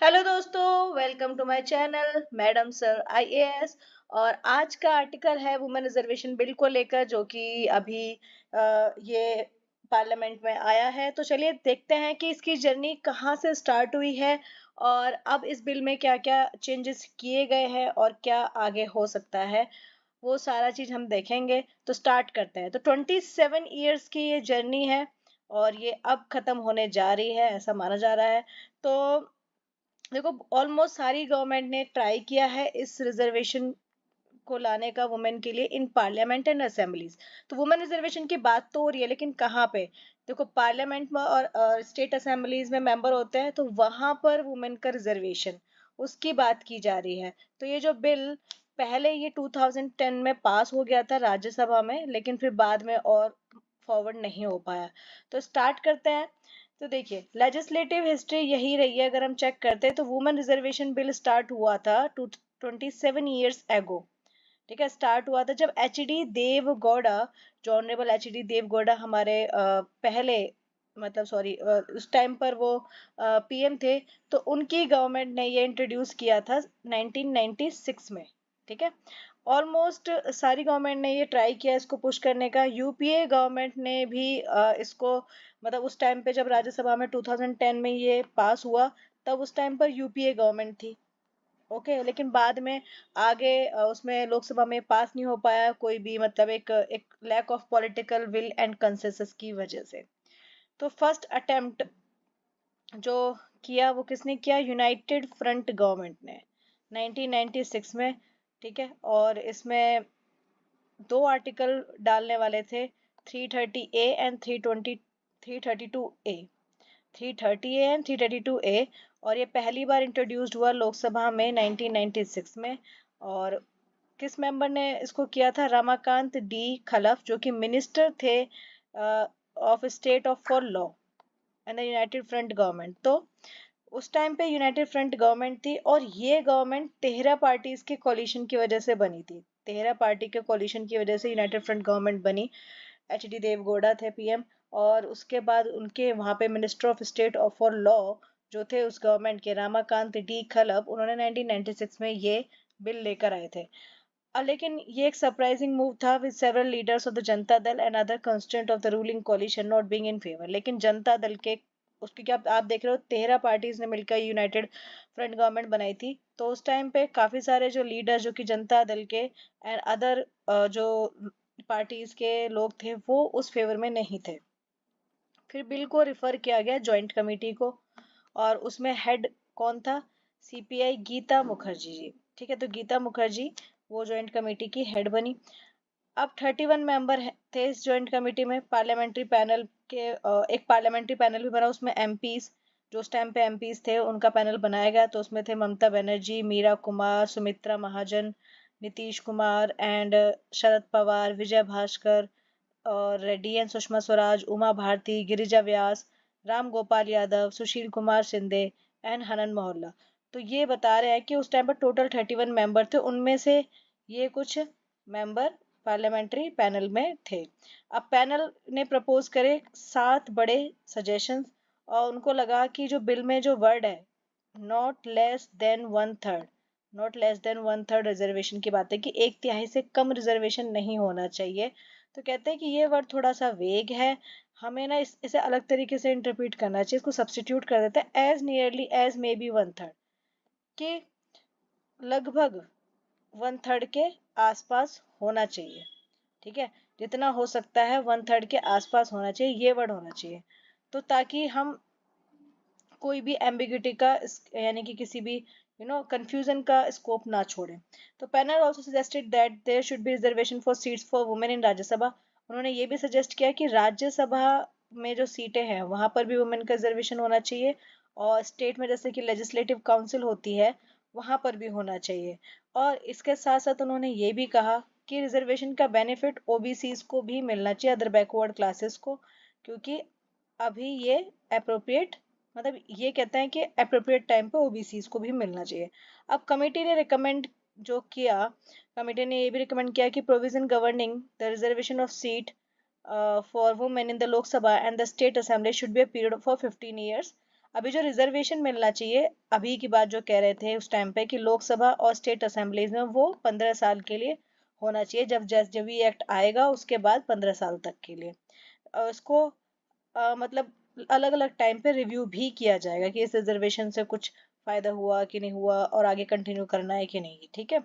Hello दोस्तों, welcome to my channel madam sir IAS. और आज का आर्टिकल है वुमेन रिजर्वेशन बिल को लेकर, जो कि अभी ये पार्लियामेंट में आया है। तो चलिए देखते हैं कि इसकी जर्नी कहाँ से स्टार्ट हुई है और अब इस बिल में क्या-क्या चेंजेस किए गए हैं और क्या आगे हो सकता है, वो सारा चीज हम देखेंगे। तो स्टार्ट करते हैं। तो 27 इयर्स की ये जर्नी है और ये अब खत्म होने जा रही है, ऐसा माना जा रहा है। तो देखो, ऑलमोस्ट सारी गवर्नमेंट ने ट्राई किया है इस रिजर्वेशन को लाने का वुमेन के लिए इन पार्लियामेंट एंड असेंबलीज। तो वुमेन रिजर्वेशन की बात तो हो रही है, लेकिन कहाँ पे? देखो, पार्लियामेंट में और स्टेट असेंबलीज में मेंबर होते हैं, तो वहां पर वुमेन का रिजर्वेशन, उसकी बात की जा रही है। तो ये जो बिल पहले ये 2010 में पास हो गया था राज्यसभा में, लेकिन फिर बाद में और फॉरवर्ड नहीं हो पाया। तो स्टार्ट करते हैं। तो देखिए, लेजिस्लेटिव हिस्ट्री यही रही है। अगर हम चेक करते हैं तो वुमेन रिजर्वेशन बिल स्टार्ट हुआ था 27 ईयर्स एगो। ठीक है, स्टार्ट हुआ था जब एच डी देव गौड़ा, जो ऑनरेबल एच डी देव गौड़ा हमारे पहले, मतलब सॉरी, उस टाइम पर वो पीएम थे। तो उनकी गवर्नमेंट ने ये इंट्रोड्यूस किया था 1996 में। ठीक है, ऑलमोस्ट सारी गवर्नमेंट ने ये ट्राई किया इसको पुश करने का। यूपीए गवर्नमेंट ने भी इसको, मतलब उस टाइम पे जब राज्यसभा में 2010 में ये पास हुआ, तब उस टाइम पर यूपीए गवर्नमेंट थी। ओके, लेकिन बाद में आगे उसमें लोकसभा में पास नहीं हो पाया कोई भी, मतलब एक एक lack of political will and consensus की वजह से। तो फर्स्ट अटेम्प्ट जो किया वो किसने किया? यूनाइटेड फ्रंट गवर्नमेंट ने 1996 में। ठीक है, और इसमें दो आर्टिकल डालने वाले थे, 330 A and 322 A. 330 A and 332 ए। और ये पहली बार इंट्रोड्यूस्ड हुआ लोकसभा में 1996 में। और किस मेंबर ने इसको किया था? रमाकांत डी खलफ, जो कि मिनिस्टर थे of state of for law and the United front government. तो उस टाइम पे यूनाइटेड फ्रंट गवर्नमेंट थी, और ये गवर्नमेंट 13 पार्टीज के कोलिशन की वजह से बनी थी। 13 पार्टी के कोलिशन की वजह से यूनाइटेड फ्रंट गवर्नमेंट बनी। एच डी देवगौड़ा थे पीएम, और उसके बाद उनके वहां पे minister of state of for law जो थे उस गवर्नमेंट के, रामाकांत डी खलप, उन्होंने 1996 में ये बिल लेकर आए थे। लेकिन ये एक सरप्राइजिंग मूव था, with several leaders of the Janata Dal and other constituent of the ruling coalition not being in favour. लेकिन जनता दल के, उसकी क्या, आप देख रहे हो 13 पार्टीज ने मिलकर यूनाइटेड फ्रंट गवर्नमेंट बनाई थी। तो उस टाइम पे काफी सारे जो लीडर, जो कि जनता दल के एंड अदर जो पार्टीज के लोग थे, वो उस फेवर में नहीं थे। फिर बिल को रिफर किया गया जॉइंट कमेटी को, और उसमें हेड कौन था? सीपीआई गीता मुखर्जी जी। ठीक है, तो गीता मुखर्जी वो जॉइंट कमेटी की हेड बनी। अब 31 मेंबर थे इस जॉइंट कमेटी में। पार्लियामेंट्री पैनल के एक पार्लियामेंट्री पैनल भी बना, उसमें एमपीज, जो उस टाइम पे एमपीज थे, उनका पैनल बनाया गया। तो उसमें थे ममता बनर्जी, मीरा कुमार, सुमित्रा महाजन, नीतीश कुमार एंड शरद पवार, विजय भास्कर और रेड्डी एंड सुषमा स्वराज, उमा भारती, गिरिजा व्यास, राम गोपाल यादव, सुशील कुमार शिंदे एंड हनन मोहल्ला। तो ये बता रहे हैं कि उस टाइम पर टोटल 31 मेंबर थे, उनमें से ये कुछ मेंबर पार्लियामेंट्री पैनल में थे। अब पैनल ने प्रपोज करे 7 बड़े सजेशंस, और उनको लगा कि जो बिल में जो वर्ड है, not less then one third, not less then one third reservation की बात है, कि एक तिहाई से कम रिजर्वेशन नहीं होना चाहिए। तो कहते हैं कि ये वर्ड थोड़ा सा वेग है, हमें ना इसे अलग तरीके से इंटरप्रेट करना चाहिए, इसको सब्स्टिट्यूट कर देते हैं as nearly as may be one third, कि लगभग वन थर्ड के आसपास होना चाहिए। ठीक है, जितना हो सकता है वन थर्ड के आसपास होना चाहिए, ये वर्ड होना चाहिए। तो ताकि हम कोई भी एम्बिग्यूटी का यानी कि किसी भी कंफ्यूजन का स्कोप ना छोड़े। तो panel also suggested that there should be reservation for seats for women in Rajya Sabha. उन्होंने ये भी सजेस्ट किया कि राज्यसभा में जो सीटें हैं वहां पर भी वुमेन का रिजर्वेशन होना चाहिए, और स्टेट में जैसे कि लेजिस्लेटिव काउंसिल होती है, वहां पर भी होना चाहिए। और इसके साथ साथ उन्होंने ये भी कहा कि रिजर्वेशन का बेनिफिट ओबीसीज को भी मिलना चाहिए, अदर बैकवर्ड क्लासेस को, क्योंकि अभी ये अप्रोप्रिएट, मतलब ये कहते हैं कि अप्रोप्रिएट टाइम पे ओबीसीज को भी मिलना चाहिए। अब कमेटी ने रिकमेंड जो किया, कमेटी ने ये भी रिकमेंड किया कि provision governing the reservation of seat for women in the लोक सभा and the state assembly should be a period for 15 years. अभी जो रिजर्वेशन मिलना चाहिए, अभी की बात जो कह रहे थे उस टाइम पे कि लोकसभा और स्टेट असेंबलीज में वो 15 साल के लिए होना चाहिए, जब ये एक्ट आएगा उसके बाद 15 साल तक के लिए उसको मतलब अलग अलग टाइम पे रिव्यू भी किया जाएगा कि इस रिजर्वेशन से कुछ फायदा हुआ कि नहीं हुआ और आगे कंटिन्यू करना है कि नहीं, ठीक है।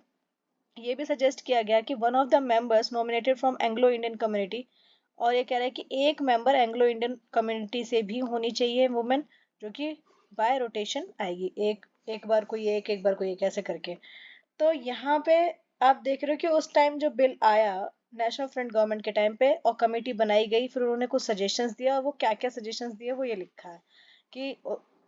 ये भी सजेस्ट किया गया कि one of the members nominated from Anglo Indian community, और ये कह रहा है कि एक मेंबर एंग्लो इंडियन कम्युनिटी से भी होनी चाहिए वुमेन, जो कि बाय रोटेशन आएगी, एक एक बार कोई एक बार कोई एक ऐसे करके। तो यहाँ पे आप देख रहे हो कि उस टाइम जो बिल आया नेशनल फ्रंट गवर्नमेंट के टाइम पे और कमेटी बनाई गई, फिर उन्होंने कुछ सजेशंस दिया, और वो क्या क्या सजेशंस दिए वो ये लिखा है कि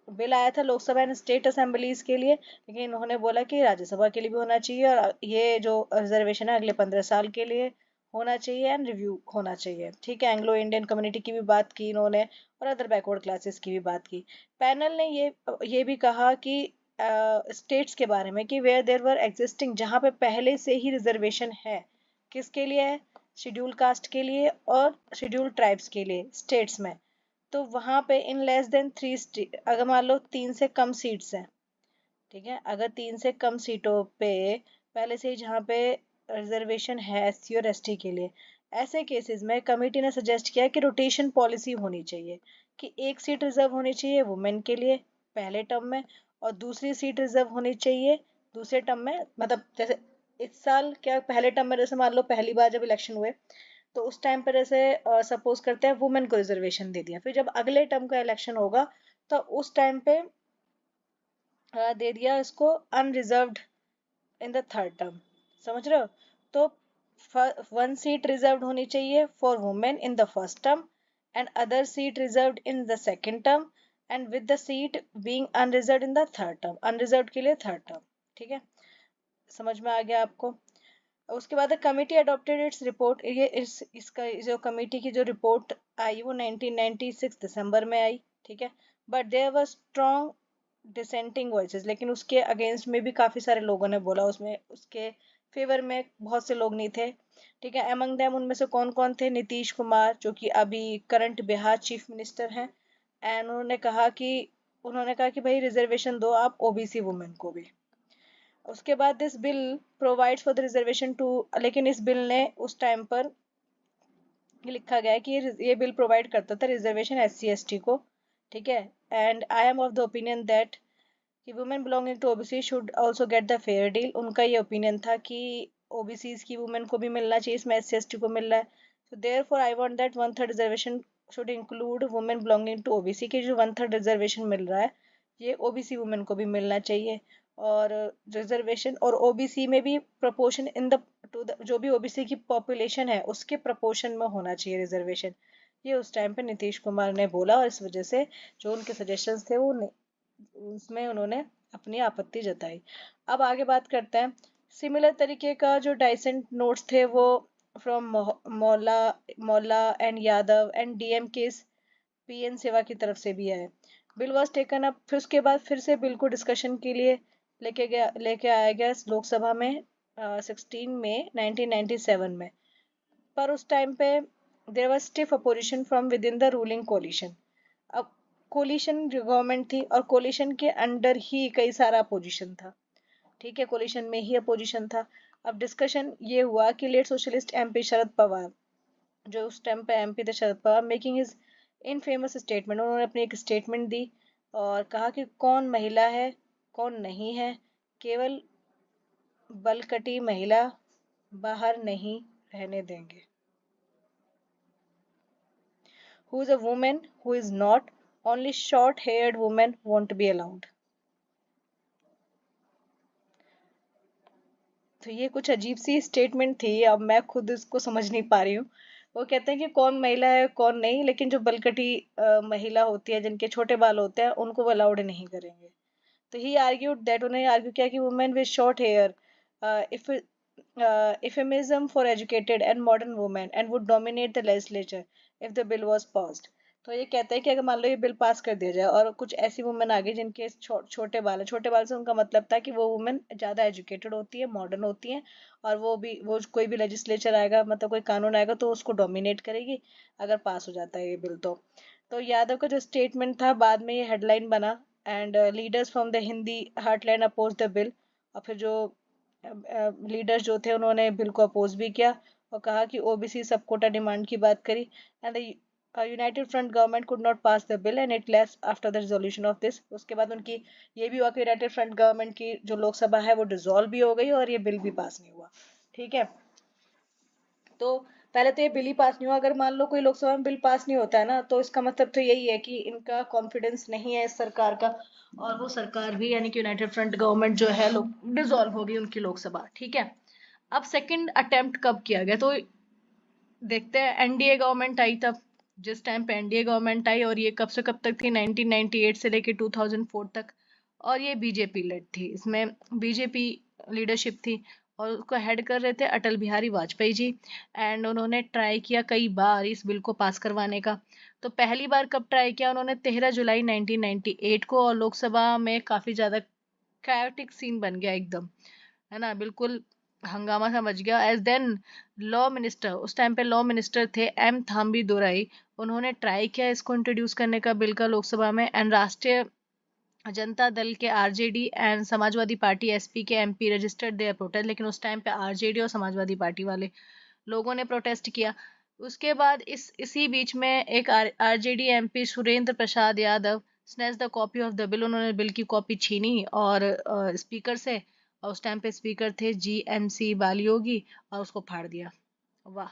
बिल आया था लोकसभा एंड स्टेट असेंबलीज के लिए, लेकिन उन्होंने बोला कि राज्यसभा के लिए भी होना चाहिए, और ये जो रिजर्वेशन है अगले 15 साल के लिए होना चाहिए एंड रिव्यू होना चाहिए, ठीक है। एंग्लो इंडियन कम्युनिटी की भी बात की इन्होंने और अदर बैकवर्ड क्लासेस की भी बात की। पैनल ने ये भी कहा कि स्टेट्स के बारे में कि वेयर देयर वर एग्जिस्टिंग, जहाँ पे पहले से ही रिजर्वेशन है, किसके लिए है, शेड्यूल कास्ट के लिए और शेड्यूल ट्राइब्स के लिए स्टेट्स में, तो वहां पे इन लेस देन 3 अगर मान लो 3 से कम सीट्स हैं, ठीक है, अगर 3 से कम सीटों पे पहले से ही जहाँ पे रिजर्वेशन है एससी और एसटी के लिए, ऐसे केसेस में कमेटी ने सजेस्ट किया कि रोटेशन पॉलिसी होनी चाहिए, कि एक सीट रिजर्व होनी चाहिए वुमेन के लिए पहले टर्म में, और दूसरी सीट रिजर्व होनी चाहिए दूसरे टर्म में, मतलब जैसे इस साल क्या पहले टर्म में, जैसे मान लो पहली बार जब इलेक्शन हुए तो उस टाइम पर ऐसे सपोज करते हैं वुमेन को रिजर्वेशन दे दिया, फिर जब अगले टर्म का इलेक्शन होगा तो उस टाइम पे दे दिया इसको unreserved in the third term, समझ रहे हो। तो 1 सीट रिजर्व्ड होनी चाहिए for women in the first term and other seat reserved in the second term and with the seat being unreserved in the third term, unreserved के लिए third term, ठीक है, समझ में आ गया आपको। उसके बाद कमिटी अडॉप्टेड इट्स रिपोर्ट, ये इसका जो कमेटी की जो रिपोर्ट आई वो 1996 दिसंबर में आई, ठीक है, but there were strong dissenting voices, लेकिन उसके अगेंस्ट में भी काफी सारे लोगों ने बोला, उसमें उसके फेवर में बहुत से लोग नहीं थे, ठीक है। अमंग देम उनमें से कौन कौन थे, नीतीश कुमार जो कि अभी करंट बिहार चीफ मिनिस्टर हैं, एंड उन्होंने कहा कि भाई रिजर्वेशन दो आप ओबीसी वुमेन को भी। उसके बाद this bill provides for the reservation to, लेकिन इस बिल ने उस टाइम पर लिखा गया है कि ये बिल प्रोवाइड करता था रिजर्वेशन एससी एसटी को, ठीक है, and I am of the opinion that कि women belonging to OBC should also get the fair deal, उनका ये ओपिनियन था कि ओबीसीज की वुमेन को भी मिलना चाहिए, इसमें एससी एसटी को मिल रहा है, so therefore I want that 1/3 reservation should include women belonging to OBC, की जो 1/3 रिजर्वेशन मिल रहा है ये ओबीसी वुमेन को भी मिलना चाहिए, और रिजर्वेशन और ओबीसी में भी proportion in the two the जो भी ओबीसी की पॉपुलेशन है उसके प्रपोर्शन में होना चाहिए रिजर्वेशन, ये उस टाइम पे नीतीश कुमार ने बोला, और इस वजह से जो उनके सजेशंस थे वो उसमें उन्होंने अपनी आपत्ति जताई। अब आगे बात करते हैं, सिमिलर तरीके का जो डाइसेंट नोट्स थे वो फ्रॉम मौला मौला एंड यादव एंड डीएम के पीएन सेवा की तरफ से भी आए। बिल वॉज टेकन अप, फिर उसके बाद फिर से बिल को डिस्कशन के लिए लेके आया गया लोकसभा में 16 मई 1997 में, पर उस टाइम पे there was stiff opposition from within the ruling coalition. अब कोलिशन जो गवर्नमेंट थी और कोलिशन के अंडर ही कई सारा अपोजिशन था, ठीक है, कोलिशन में ही अपोजिशन था। अब डिस्कशन ये हुआ कि late socialist MP Sharad Pawar, जो उस टाइम पे एमपी थे Sharad Pawar, making his infamous statement, उन्होंने अपनी एक स्टेटमेंट दी और कहा कि कौन महिला है कौन नहीं है, केवल बलकटी महिला बाहर नहीं रहने देंगे। Who is a woman who is not, only short haired women won't be allowed। तो ये कुछ अजीब सी स्टेटमेंट थी, अब मैं खुद इसको समझ नहीं पा रही हूँ। वो कहते हैं कि कौन महिला है कौन नहीं, लेकिन जो बलकटी महिला होती है जिनके छोटे बाल होते हैं उनको वो अलाउड नहीं करेंगे। तो ही आर्ग्यूड दैट, उन्हें आर्ग्यू किया कि women with short hair if euphemism for educated and modern women and would dominate the legislature if the bill was passed। तो ये कहता है कि अगर मान लो ये बिल पास कर दिया जाए और कुछ ऐसी वुमेन आ गई जिनके छोटे बाल है, छोटे बाल से उनका मतलब था कि वो वुमेन ज्यादा एजुकेटेड होती है, मॉडर्न होती है, और वो कोई भी लेजिस्लेचर आएगा, मतलब कोई कानून आएगा तो उसको डोमिनेट करेगी अगर पास हो जाता है ये बिल। तो यादव का जो स्टेटमेंट था बाद में ये हेडलाइन बना, and leaders from the Hindi heartland oppose the bill. और फिर जो लीडर्स जो थे उन्होंने बिल को अपोज भी किया और कहा कि ओबीसी सब कोटा डिमांड की बात करी, and the United front government could not pass the bill and it left after the resolution of this. उसके बाद उनकी ये भी हुआ कि यूनाइटेड फ्रंट गवर्नमेंट की जो लोकसभा है वो डिसॉल्व भी हो गई और ये बिल भी पास नहीं हुआ। ठीक है, तो पहले तो ये बिल ही पास नहीं हुआ। अगर मान लो कोई लोकसभा में बिल पास नहीं होता है ना, तो इसका मतलब तो यही है कि इनका कॉन्फिडेंस नहीं है इस सरकार का, और वो सरकार भी यानी कि यूनाइटेड फ्रंट गवर्नमेंट जो है डिसॉल्व हो गई उनकी लोकसभा। ठीक है, अब सेकंड अटेम्प्ट कब किया गया, तो देखते हैं। एनडीए गवर्नमेंट आई तब, जिस टाइम पे एनडीए गवर्नमेंट आई, और ये कब से कब तक थी, 1998 से लेके 2004 तक, और ये बीजेपी लेड थी। इसमें बीजेपी लीडरशिप थी और उसको हेड कर रहे थे अटल बिहारी वाजपेयी जी। एंड उन्होंने ट्राई किया कई बार इस बिल को पास करवाने का। तो पहली बार कब ट्राई किया उन्होंने, 13 जुलाई 1998 को, और लोकसभा में काफी ज्यादा कैओटिक सीन बन गया एकदम, है ना, बिल्कुल हंगामा सा मच गया। एज देन लॉ मिनिस्टर, उस टाइम पे लॉ मिनिस्टर थे एम थाम्बी दोराई, उन्होंने ट्राई किया इसको इंट्रोड्यूस करने का बिल का लोकसभा में। एंड राष्ट्रीय जनता दल के RJD and Samajwadi party SP के एमपी रजिस्टर्ड देयर प्रोटेस्ट, लेकिन उस टाइम पे आरजेडी और समाजवादी पार्टी वाले लोगों ने प्रोटेस्ट किया। उसके बाद इसी बीच में एक RJD MP Surendra Prasad Yadav snatch the copy of the bill, उन्होंने बिल की कॉपी छीनी और स्पीकर से, और उस टाइम पे स्पीकर थे जीएमसी बालियोगी, और उसको फाड़ दिया। वाह,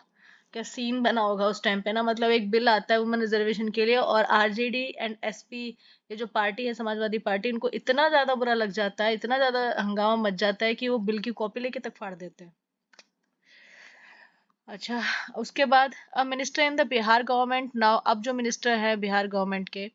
क्या सीन बना होगा उस टाइम पे ना। मतलब एक बिल आता है वुमेन रिजर्वेशन के लिए, और आरजेडी एंड एसपी, ये जो पार्टी है समाजवादी पार्टी, इनको इतना ज्यादा बुरा लग जाता है, इतना ज्यादा हंगामा मच जाता है कि वो बिल की कॉपी लेके तक फाड़ देते हैं। अच्छा, उसके बाद अब minister in the Bihar government now, अब जो मिनिस्टर है बिहार गवर्नमेंट के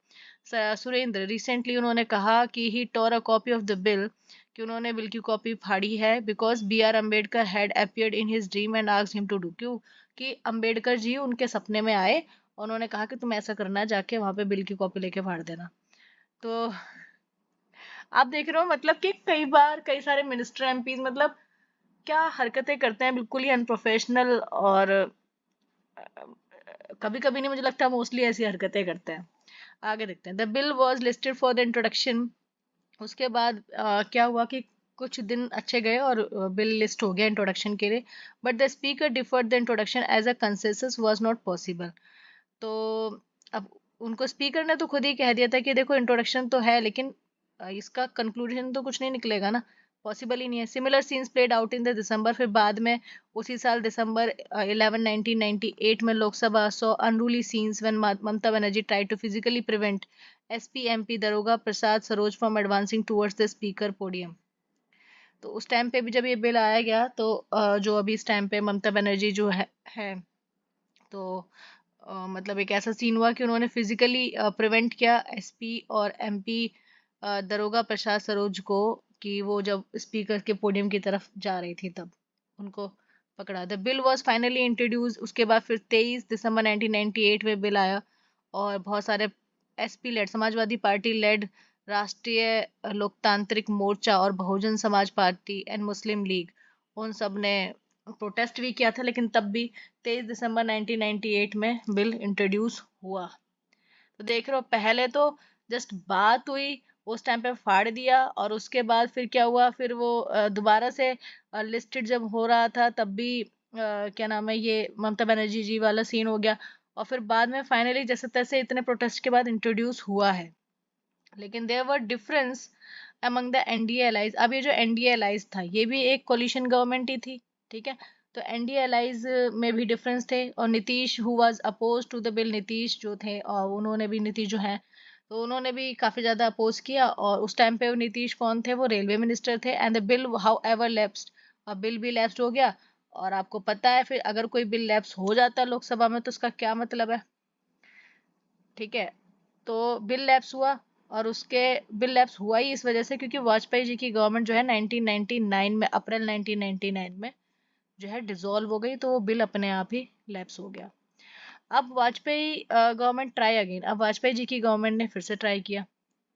सुरेंद्र, रिसेंटली उन्होंने कहा कि he tore a copy of the bill, कि उन्होंने बिल की कॉपी फाड़ी है, because B R Ambedkar had appeared in his dream and asked him to do. क्यों कि अम्बेडकर जी उनके सपने में आए और उन्होंने कहा कि तुम ऐसा करना, जाके वहां पे बिल की कॉपी लेके फाड़ देना। तो आप देख रहे हो मतलब कि कई बार कई सारे मिनिस्टर एमपीज मतलब क्या हरकतें करते हैं, बिल्कुल ही अनप्रोफेशनल, और कभी कभी नहीं, मुझे लगता है मोस्टली ऐसी हरकतें करते हैं। आगे देखते हैं। The bill was listed for the introduction. उसके बाद क्या हुआ कि कुछ दिन अच्छे गए और बिल लिस्ट हो गया इंट्रोडक्शन के लिए, but the speaker deferred the introduction as a consensus was not possible. तो अब उनको स्पीकर ने तो खुद ही कह दिया था कि देखो इंट्रोडक्शन तो है, लेकिन इसका कंक्लूजन तो कुछ नहीं निकलेगा ना, पॉसिबल ही नहीं है। Similar scenes played out in the December, फिर बाद में उसी साल दिसंबर 11 1998 में Lok Sabha so unruly scenes when Mamata Banerjee try to physically prevent SP MP Daroga Prasad Saroj from advancing towards the speaker podium. तो उस टाइम पे भी जब ये बिल आया गया, तो जो अभी इस टाइम पे ममता बनर्जी जो है तो मतलब एक ऐसा सीन हुआ कि उन्होंने फिजिकली प्रिवेंट किया एसपी और एमपी दरोगा प्रसाद सरोज को, कि वो जब स्पीकर के पोडियम की तरफ जा रही थी तब उनको पकड़ा। The bill was finally introduce. उसके बाद फिर 23 दिसंबर 1998 में बिल आया, और बहुत सारे SP led, Samajwadi Party led, Rashtriya Loktantrik मोर्चा और Bahujan Samaj party and Muslim league, उन सब ने प्रोटेस्ट भी किया था, लेकिन तब भी 23 दिसंबर 1998 में बिल इंट्रोड्यूस हुआ। तो देख रहे हो, पहले तो जस्ट बात हुई, उस टाइम पे फाड़ दिया, और उसके बाद फिर क्या हुआ, फिर वो दोबारा से लिस्टेड जब हो रहा था तब भी क्या नाम है, ये ममता बनर्जी जी वाला सीन हो गया, और फिर बाद में फाइनली जैसे तैसे इतने प्रोटेस्ट के बाद इंट्रोड्यूस हुआ है। लेकिन there were difference among the NDA allies. अब ये जो एनडीए अलाइज था ये भी एक कोलिशन गवर्नमेंट ही थी, ठीक है। तो एनडीए अलाइज में भी डिफरेंस थे, और Nitish who was oppose to the bill, Nitish जो थे और उन्होंने भी, नीतीश जो है तो उन्होंने भी काफी ज्यादा अपोज किया। और उस टाइम पे वो नीतीश कौन थे, वो रेलवे मिनिस्टर थे। And the bill how ever lapsed, अब बिल भी लैप्स्ड हो गया। और आपको पता है फिर अगर कोई बिल लैप्स हो जाता है लोकसभा में तो उसका क्या मतलब है, ठीक है। तो बिल लैप्स हुआ, और उसके बिल लैप्स हुआ ही इस वजह से क्योंकि वाजपेयी जी की गवर्नमेंट जो है 1999 में, अप्रैल 1999 में जो है डिसॉल्व हो गई, तो वो बिल अपने आप ही लैप्स हो गया। अब वाजपेयी गवर्नमेंट ट्राई अगेन, अब वाजपेयी जी की गवर्नमेंट ने फिर से ट्राई किया।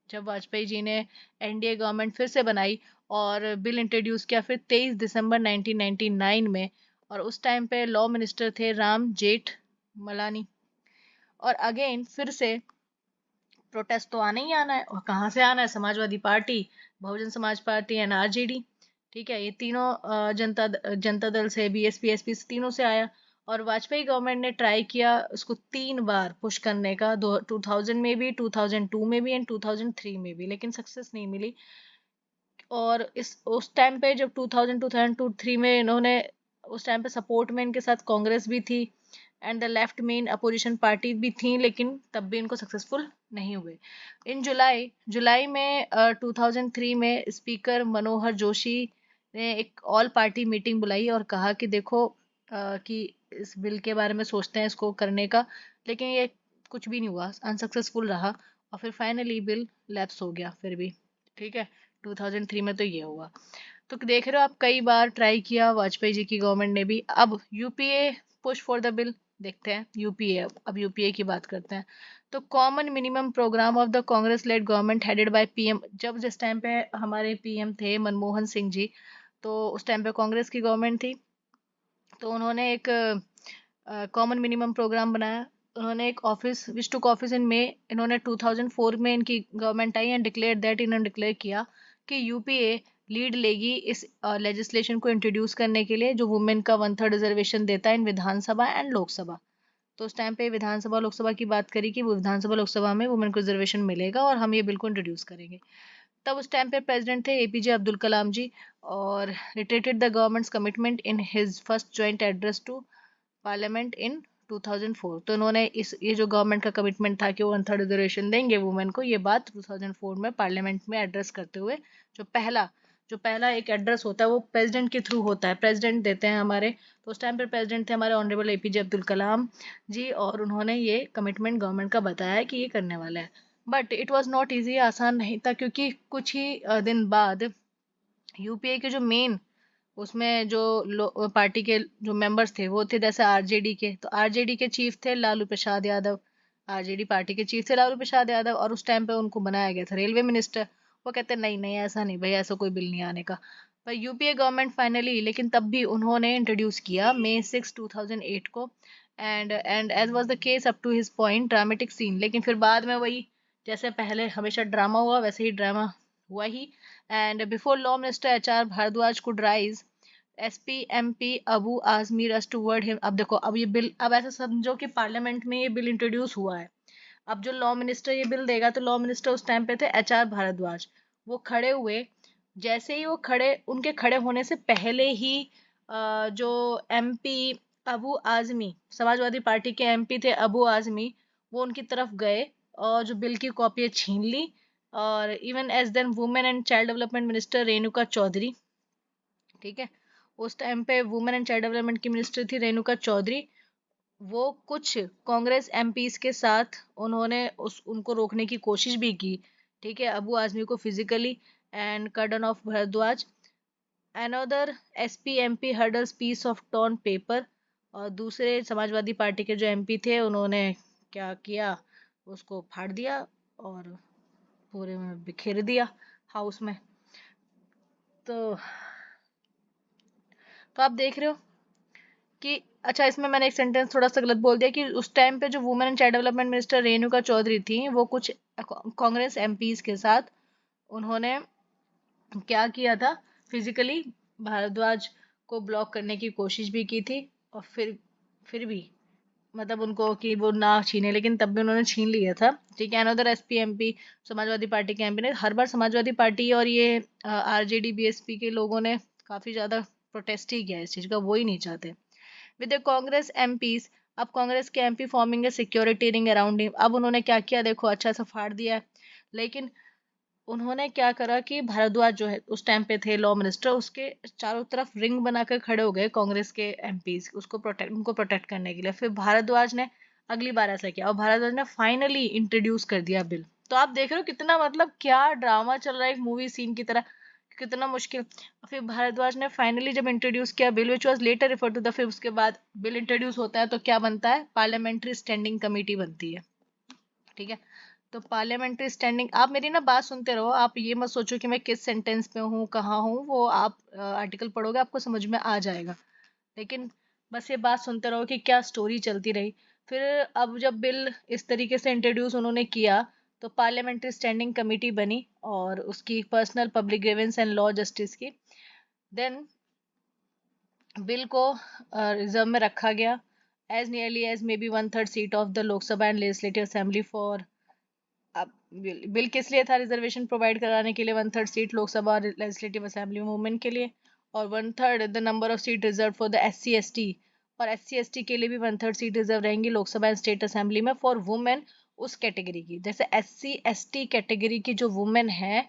जब वाजपेयी जी ने एनडीए गवर्नमेंट फिर से बनाई और बिल इंट्रोड्यूस किया, फिर 23 दिसंबर 1999 में, और उस टाइम पे लॉ मिनिस्टर थे राम जेठ मलानी। और अगेन फिर से प्रोटेस्ट तो आना ही आना है, और कहाँ से आना है? Samajwadi party, Bahujan Samaj party and RJD. ठीक है, ये तीनों जनता दल से, बीएसपी, एसपी से, तीनों से आया। और वाजपेयी गवर्नमेंट ने ट्राई किया उसको 3 बार पुश करने का, 2000 में भी, 2002 में भी एंड 2003 में भी, लेकिन सक्सेस नहीं मिली। और इस उस टाइम पे जब 2000 2002-3 में इन्होंने, उस टाइम पे सपोर्ट में इनके साथ कांग्रेस भी थी and the left main opposition party भी थी, लेकिन तब भी इनको सक्सेसफुल नहीं हुए। इन जुलाई जुलाई में 2003 में स्पीकर मनोहर जोशी ने एक ऑल पार्टी मीटिंग बुलाई और कहा कि देखो कि इस बिल के बारे में सोचते हैं इसको करने का, लेकिन ये कुछ भी नहीं हुआ, अनसक्सेसफुल रहा। और फिर फाइनली बिल लैप्स हो गया फिर भी। ठीक है, 2003 में तो ये हुआ। तो देख रहे हो आप, कई बार ट्राई किया वाजपेयी जी की गवर्नमेंट ने भी। अब UPA push for the bill, देखते हैं यूपीए। अब यूपीए की बात करते हैं। तो common minimum programme of the Congress led government headed by PM, जब जिस टाइम पे हमारे पीएम थे मनमोहन सिंह जी, तो उस टाइम पे कांग्रेस की गवर्नमेंट थी। तो उन्होंने एक कॉमन मिनिमम प्रोग्राम बनाया। उन्होंने एक office which took office in मई, इन्होंने 2004 में इनकी government I and declare that, इन्होंने डिक्लेयर किया कि यूपीए लीड लेगी इस लेजिस्लेशन को इंट्रोड्यूस करने के लिए, जो वुमेन का 1/3 रिजर्वेशन देता है इन विधानसभा एंड लोकसभा। तो उस टाइम पे विधानसभा लोकसभा की बात करी कि वो विधानसभा लोकसभा में वुमेन को रिजर्वेशन मिलेगा और हम ये बिल को इंट्रोड्यूस करेंगे। तब उस टाइम पे प्रेसिडेंट थे एपीजे अब्दुल कलाम जी, और reiterated the government's commitment in his first joint address to parliament in 2004। तो इन्होंने ये जो गवर्नमेंट का कमिटमेंट था कि वो 1/3 रिजर्वेशन देंगे वुमेन को, ये बात 2004 में पार्लियामेंट में एड्रेस करते हुए, जो पहला एक एड्रेस होता है वो प्रेसिडेंट के थ्रू होता है, प्रेसिडेंट देते हैं हमारे। तो उस टाइम पर प्रेसिडेंट थे हमारे ऑनरेबल एपीजे अब्दुल कलाम जी, और उन्होंने ये कमिटमेंट गवर्नमेंट का बताया कि ये करने वाला है। But it was not easy, आसान नहीं था, क्योंकि कुछ ही दिन बाद यूपीए के जो मेन, उसमें जो पार्टी के जो मेंबर्स थे वो थे जैसे आरजेडी के, तो आरजेडी के चीफ थे लालू प्रसाद यादव। आरजेडी पार्टी के चीफ थे लालू प्रसाद यादव, और उस टाइम पे उनको बनाया गया था रेलवे मिनिस्टर। वो कहते नहीं नहीं, ऐसा नहीं भाई, ऐसा कोई बिल नहीं आने का। पर यूपीए गवर्नमेंट फाइनली, लेकिन तब भी उन्होंने इंट्रोड्यूस किया मई 6 2008 को। And as was the case up to his point dramatic scene, लेकिन फिर बाद में वही, जैसे पहले हमेशा ड्रामा हुआ वैसे ही ड्रामा हुआ ही। And before law minister HR Bhardwaj could rise, SP MP Abu Azmi rush toward him. अब देखो, अब ये बिल, अब ऐसा समझो कि पार्लियामेंट में ये बिल इंट्रोड्यूस हुआ है। अब जो लॉ मिनिस्टर ये बिल देगा, तो लॉ मिनिस्टर उस टाइम पे थे एचआर भारद्वाज। वो खड़े हुए, जैसे ही वो खड़े, उनके खड़े होने से पहले ही जो एमपी अबू आजमी, समाजवादी पार्टी के एमपी थे अबू आजमी, वो उनकी तरफ गए और जो बिल की कॉपी छीन ली। और even as then women and child development minister Renuka Chaudhary, ठीक है, उस टाइम पे वुमेन एंड चाइल्ड डेवलपमेंट की मिनिस्टर थी रेणुका चौधरी। वो कुछ कांग्रेस एमपीज के साथ उन्होंने उनको रोकने की कोशिश भी की। ठीक है, अबू आजमी को physically, and cordon of Bhardwaj, another SP MP hurdles piece of torn paper. और दूसरे समाजवादी पार्टी के जो एमपी थे उन्होंने क्या किया, उसको फाड़ दिया और पूरे में बिखेर दिया हाउस में। तो आप देख रहे हो कि, अच्छा, इसमें मैंने एक सेंटेंस थोड़ा सा गलत बोल दिया कि उस टाइम पे जो women and child development minister Renuka Chaudhary थी, वो कुछ कांग्रेस एमपीज के साथ उन्होंने क्या किया था, फिजिकली भारद्वाज को ब्लॉक करने की कोशिश भी की थी। और फिर भी मतलब उनको कि वो ना छीने, लेकिन तब भी उन्होंने छीन लिया था। ठीक है, another SP MP, Samajwadi Party के एमपी ने, हर बार समाजवादी पार्टी और ये आरजेडी बीएसपी के लोगों ने काफी ज्यादा प्रोटेस्ट ही किया इस चीज का, वो ही नहीं चाहते। विद द कांग्रेस एमपीज, अब कांग्रेस के MP forming a security ring around him. अब उन्होंने क्या किया, देखो अच्छा सा फाड़ दिया है, लेकिन उन्होंने क्या करा कि भारद्वाज जो है उस टाइम पे थे लॉ मिनिस्टर, उसके चारों तरफ रिंग बनाकर खड़े हो गए कांग्रेस के एमपीज, उनको प्रोटेक्ट करने के लिए। फिर भारद्वाज ने अगली बार ऐसा किया और भारद्वाज ने फाइनली इंट्रोड्यूस कर दिया बिल। तो आप देख रहे हो कितना, मतलब क्या ड्रामा चल रहा है, एक मूवी सीन की तरह, कितना मुश्किल। फिर भारद्वाज ने फाइनली जब इंट्रोड्यूस किया bill, which was later refer to the, फिर उसके बाद बिल इंट्रोड्यूस होता है तो क्या बनता है, पार्लियामेंट्री स्टैंडिंग कमेटी बनती है। ठीक है, तो पार्लियामेंट्री स्टैंडिंग, आप मेरी ना बात सुनते रहो, आप ये मत सोचो कि मैं किस सेंटेंस पे हूँ, कहाँ हूँ, वो आप आर्टिकल पढ़ोगे आपको समझ में आ जाएगा। लेकिन बस ये बात सुनते रहो कि क्या स्टोरी चलती रही। फिर अब जब बिल इस तरीके से इंट्रोड्यूस उन्होंने किया, तो पार्लियामेंट्री स्टैंडिंग कमेटी बनी और उसकी personal public grievance and law justice की। देन बिल को रिजर्व में रखा गया as nearly as may be 1/3 seat of the Lok Sabha and legislative assembly for. अब बिल किस लिए था? रिजर्वेशन प्रोवाइड कराने के लिए 1/3 सीट लोकसभा और लेजिस्लेटिव असेंबली में वुमेन के लिए, और 1/3 the number of seat reserve for the SC ST, और SC ST के लिए भी 1/3 सीट रिजर्व रहेंगी लोकसभा एंड स्टेट असेंबली में फॉर वुमेन उस कैटेगरी की। जैसे SC ST कैटेगरी की जो वुमेन है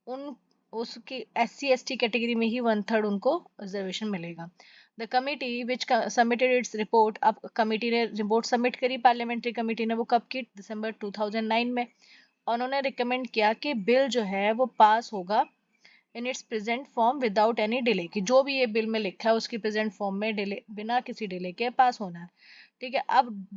उन उसकी SC ST कैटेगरी में ही 1/3 उनको रिजर्वेशन मिलेगा। The committee which submitted its report, अब कमिटी ने रिपोर्ट सबमिट करी, पार्लियामेंट्री कमिटी ने, वो कब की? दिसंबर 2009 में। उन्होंने रिकमेंड किया कि बिल जो है वो पास होगा in its present form without any delay, कि जो भी ये बिल में लिखा है उसकी प्रेजेंट फॉर्म में डिले, बिना किसी डिले के पास होना है। ठीक है, अब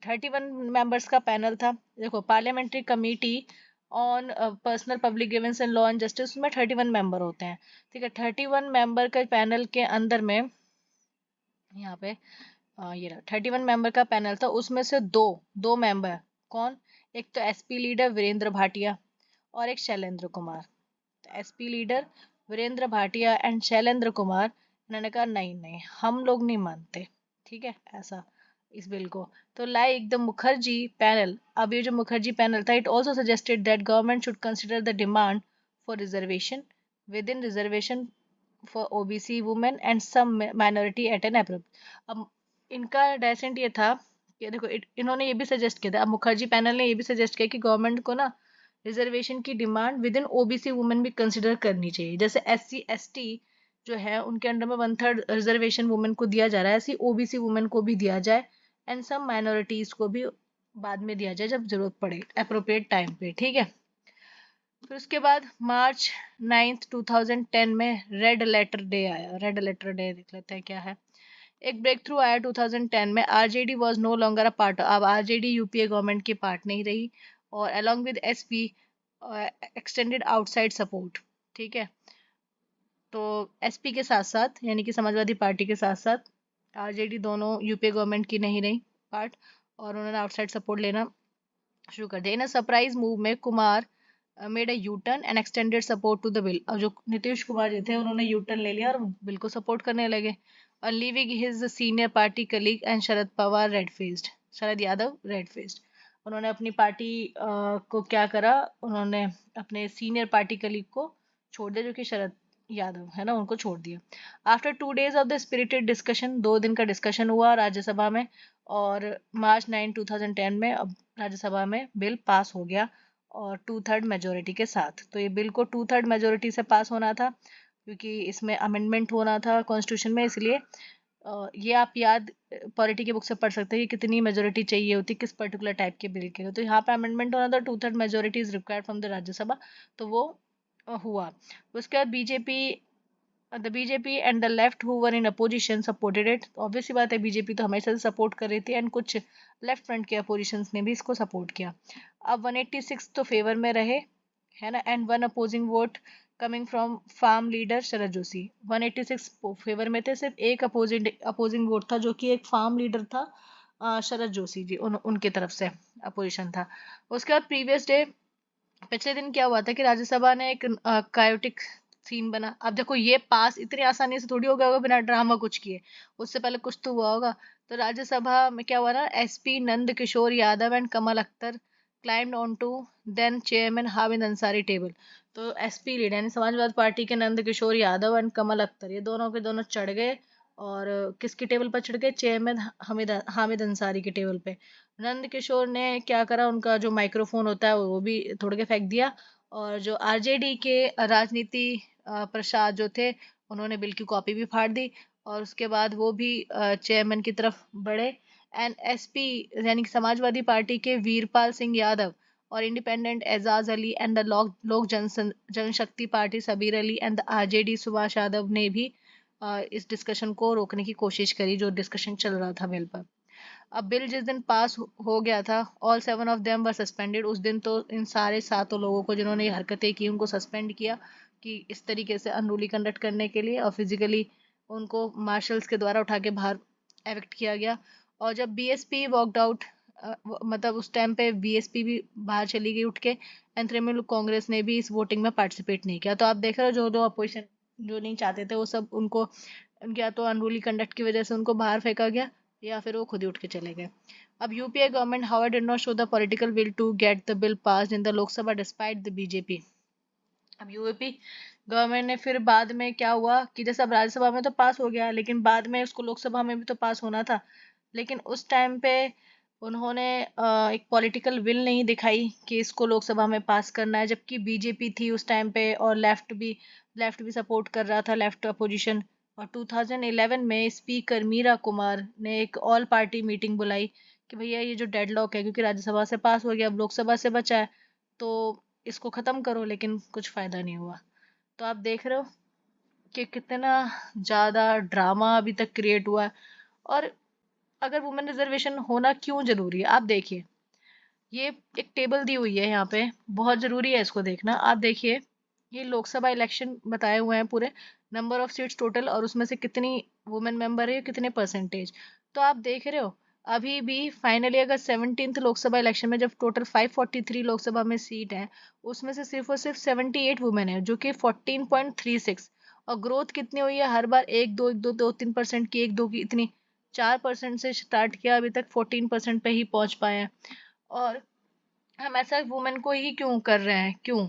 31 मेंबर्स का पैनल था। देखो, parliamentary committee on personal public grievance and law and justice में 31 मेंबर होते हैं। ठीक है, 31 मेंबर के पैनल के अंदर में यहाँ पे ये रहा 31 मेंबर का पैनल था, उसमें से दो मेंबर कौन? एक तो SP लीडर वीरेंद्र भाटिया और एक Shailendra Kumar. SP leader Virendra Bhatia and Shailendra Kumar, इन्होंने कहा नहीं नहीं हम लोग नहीं मानते, ठीक है, ऐसा इस बिल को। तो लाइक द मुखर्जी पैनल, अब ये जो मुखर्जी पैनल था, it also suggested that government should consider the demand for reservation within reservation for OBC women and some minority at an appropriate. अब इनका डेसेंट ये था कि देखो इन्होंने ये भी सजेस्ट किया था, अब मुखर्जी पैनल ने ये भी सजेस्ट किया कि गवर्नमेंट को ना रिजर्वेशन की demand with in OBC women भी कंसिडर करनी चाहिए। जैसे SC ST जो है उनके अंडर में 1/3 रिजर्वेशन वुमेन को दिया जा रहा है, ऐसी OBC वुमेन को भी दिया जाए एंड सम माइनॉरिटीज को भी बाद में दिया जाए जब जरूरत पड़े, अप्रोप्रिएट टाइम पे। ठीक है, फिर उसके बाद मार्च 9 2010 में रेड लेटर डे आया। रेड लेटर डे देख लेते हैं क्या है। एक ब्रेक थ्रू आया 2010 में, RJD was no longer a part, अब RJD UPA गवर्नमेंट की पार्ट नहीं रही, और along with SP extended outside support. ठीक है, तो SP के साथ साथ यानी कि समाजवादी पार्टी के साथ साथ RJD दोनों UPA गवर्नमेंट की नहीं रही पार्ट, और उन्होंने आउटसाइड सपोर्ट लेना शुरू कर दिया। इन अ सरप्राइज मूव में Kumar made a U turn and extended support to the bill. और जो नीतीश कुमार जी थे उन्होंने यू टर्न ले लिया और बिल को सपोर्ट करने लगे, और leaving his senior party colleague and Sharad Pawar red faced, Sharad Yadav red faced. उन्होंने अपनी पार्टी को क्या करा, उन्होंने अपने सीनियर पार्टी कलीग को छोड़ दिया, जो कि शरद यादव है ना, उनको छोड़ दिया। After 2 days of the spirited discussion, 2 दिन का डिस्कशन हुआ राज्यसभा में, और मार्च 9 2010 में अब राज्यसभा में बिल पास हो गया, और 2/3 मेजोरिटी के साथ। तो ये बिल को 2/3 मेजोरिटी से पास होना था, क्योंकि इसमें अमेंडमेंट होना था कॉन्स्टिट्यूशन में, इसलिए ये आप याद पॉलिटी की बुक से पढ़ सकते हैं कि कितनी मेजोरिटी चाहिए होती किस पर्टिकुलर टाइप के बिल के लिए। तो यहाँ पे अमेंडमेंट होना था, 2/3 majority is required from the Rajya Sabha, तो वो हुआ। उसके बाद BJP and the left who were in opposition supported it. Obvious सी बात है, BJP तो हमेशा से सपोर्ट कर रही थी, एंड कुछ लेफ्ट फ्रंट के अपोजिशंस ने भी इसको सपोर्ट किया। अब 186 तो फेवर में रहे, है ना, and 1 opposing vote coming from farm leader Sharad Joshi. 186 favour में थे, सिर्फ एक अपोजिंग वोट था, जो कि एक फार्म लीडर था शरद जोशी जी, उनकी तरफ से अपोजिशन था। उसके बाद प्रीवियस डे, पिछले दिन क्या हुआ था कि राज्यसभा ने एक कायोटिक सीन बना। अब देखो ये पास इतनी आसानी से थोड़ी हो गया होगा बिना ड्रामा कुछ किए, उससे पहले कुछ तो हुआ होगा। तो राज्यसभा में क्या हुआ ना, SP Nand Kishore Yadav and Kamal Akhtar climbed on to then chairman Hamid Ansari table. तो SP लीडर यानी समाजवादी पार्टी के नंद किशोर यादव एंड कमल अख्तर, ये दोनों के दोनों चढ़ गए, और किसकी टेबल पर चढ़ गए? चेयरमैन हामिद अंसारी की टेबल पे। नंद किशोर ने क्या करा, उनका जो माइक्रोफोन होता है वो भी तोड़ के फेंक दिया, और जो RJD के राजनीति प्रसाद जो थे, उन्होंने बिल की कॉपी भी फाड़ दी, और उसके बाद वो भी चेयरमैन की तरफ बढ़े। एंड SP यानी कि समाजवादी पार्टी के वीरपाल सिंह यादव और independent Ejaz Ali and the Lok Janshakti party Sabir Ali and the RJD Subhash Yadav ने भी इस डिस्कशन को रोकने की कोशिश करी, जो डिस्कशन चल रहा था बिल पर। अब बिल जिस दिन पास हो गया था, all 7 of them were suspended. उस दिन तो इन सारे 7 लोगों को जिन्होंने ये हरकतें की उनको सस्पेंड किया, कि इस तरीके से अनरूली कंडक्ट करने के लिए, और फिजिकली उनको मार्शल्स के द्वारा उठा के बाहर एविक्ट किया गया। और जब BSP वॉकड आउट मतलब उस टाइम पे बीएसपी भी बाहर चली गई उठ के, एंड तृणमूल कांग्रेस ने भी इस वोटिंग में पार्टिसिपेट नहीं किया। तो आप देख रहे हो जो दो अपोजिशन जो नहीं चाहते थे वो सब उनको, उनके या तो अनरूली कंडक्ट की वजह से उनको बाहर फेंका गया, या फिर वो खुद ही उठ के चले गए। अब UPA government how did not show the political will to get the bill passed in the Lok Sabha despite the BJP. अब यूपी गवर्नमेंट ने फिर बाद में क्या हुआ कि जैसे अब राज्यसभा में तो पास हो गया, लेकिन बाद में उसको लोकसभा में भी तो पास होना था। लेकिन उस टाइम पे उन्होंने एक पॉलिटिकल विल नहीं दिखाई कि इसको लोकसभा में पास करना है, जबकि बीजेपी थी उस टाइम पे और लेफ्ट भी सपोर्ट कर रहा था, लेफ्ट अपोजिशन। और 2011 में स्पीकर मीरा कुमार ने एक ऑल पार्टी मीटिंग बुलाई कि भैया ये जो डेडलॉक है, क्योंकि राज्यसभा से पास हो गया अब लोकसभा से बचा है, तो इसको खत्म करो, लेकिन कुछ फायदा नहीं हुआ। तो आप देख रहे हो कि कितना ज्यादा ड्रामा अभी तक क्रिएट हुआ है। और अगर वुमेन रिजर्वेशन होना क्यों जरूरी है, आप देखिए, ये एक टेबल दी हुई है यहाँ पे, बहुत जरूरी है इसको देखना। आप देखिए, ये लोकसभा इलेक्शन बताए हुए हैं पूरे, नंबर ऑफ सीट्स टोटल, और उसमें से कितनी वुमेन मेंबर है, कितने परसेंटेज। तो आप देख रहे हो अभी भी फाइनली अगर 17th लोकसभा इलेक्शन में जब टोटल 543 लोकसभा में सीट है, उसमें से सिर्फ और सिर्फ 78 वुमेन है, जो कि 14.36। और ग्रोथ कितनी हुई है, हर बार एक दो 3% की, एक दो की, इतनी 4% से स्टार्ट किया, अभी तक 14% पे ही पहुंच पाए हैं। और हम ऐसा वुमेन को ही क्यों कर रहे हैं, क्यों?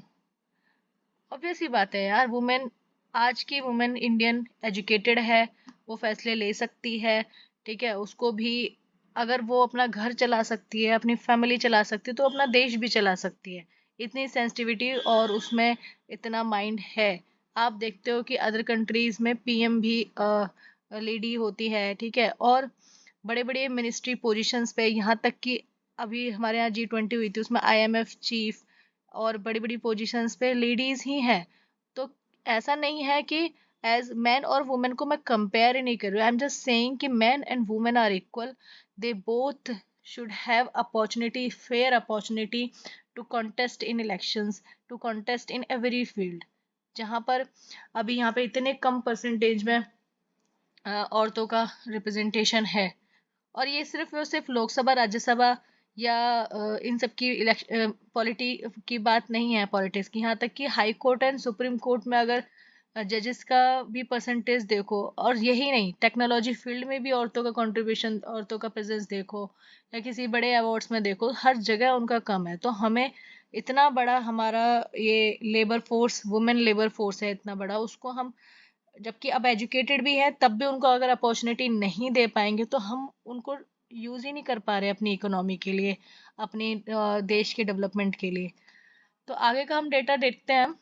ऑब्वियस ही बात है यार, वुमेन, आज की वुमेन इंडियन एजुकेटेड है, वो फैसले ले सकती है, ठीक है, उसको भी अगर वो अपना घर चला सकती है, अपनी फैमिली चला सकती है, तो अपना देश भी चला सकती है। इतनी सेंसिटिविटी और उसमें इतना माइंड है। आप देखते हो कि अदर कंट्रीज में पीएम भी लेडी होती है, ठीक है, और बड़े बड़े मिनिस्ट्री पोजीशंस पे, यहाँ तक कि अभी हमारे यहाँ G20 हुई थी, उसमें आईएमएफ चीफ और बड़ी बड़ी पोजीशंस पे लेडीज ही हैं। तो ऐसा नहीं है कि एज मैन और वुमेन को मैं कंपेयर ही नहीं कर रही हूँ, आई एम जस्ट सेइंग कि man and women are equal, they both should have opportunity, fair opportunity to contest in elections, to contest in every field. जहाँ पर अभी यहाँ पे इतने कम परसेंटेज में औरतों का रिप्रेजेंटेशन है। और ये सिर्फ और सिर्फ लोकसभा राज्यसभा या इन सब की पॉलिटी की बात नहीं है, पॉलिटिक्स की, यहाँ तक कि high court and supreme court में अगर जजेस का भी परसेंटेज देखो, और यही नहीं, टेक्नोलॉजी फील्ड में भी औरतों का कंट्रीब्यूशन, औरतों का प्रेजेंस देखो, या किसी बड़े अवार्ड्स में देखो, हर जगह उनका कम है। तो हमें इतना बड़ा हमारा ये labour force, women labour force है इतना बड़ा, उसको हम जबकि अब एजुकेटेड भी है तब भी उनको अगर अपॉर्चुनिटी नहीं दे पाएंगे, तो हम उनको यूज ही नहीं कर पा रहे अपनी इकोनॉमी के लिए, अपने देश के डेवलपमेंट के लिए। तो आगे का हम डेटा देखते हैं।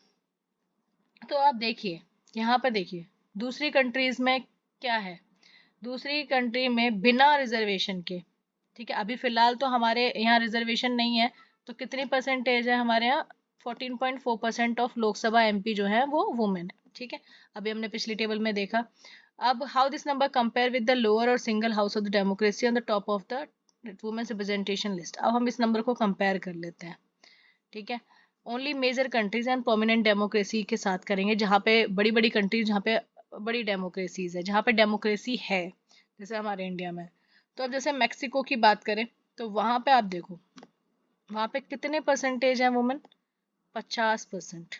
तो आप देखिए, यहाँ पे देखिए दूसरी कंट्रीज में क्या है। दूसरी कंट्री में बिना रिजर्वेशन के, ठीक है, अभी फिलहाल तो हमारे यहाँ रिजर्वेशन नहीं है, तो कितनी परसेंटेज है हमारे यहाँ, 14.4% ऑफ लोकसभा एमपी जो है वो वुमेन है, ठीक है। अभी हमने पिछली टेबल में देखा। अब how this number compare with the lower or single house of the democracy on the top of the women's representation list. अब हम इस नंबर को कंपेयर कर लेते हैं, ठीक है। Only major countries and prominent democracy के साथ करेंगे, जहाँ पे बड़ी बड़ी कंट्रीज, जहाँ पे बड़ी डेमोक्रेसीज है, जहाँ पे डेमोक्रेसी है, जैसे हमारे इंडिया में। तो अब जैसे मैक्सिको की बात करें, तो वहाँ पे आप देखो, वहाँ पे कितने परसेंटेज है वुमेन, 50%,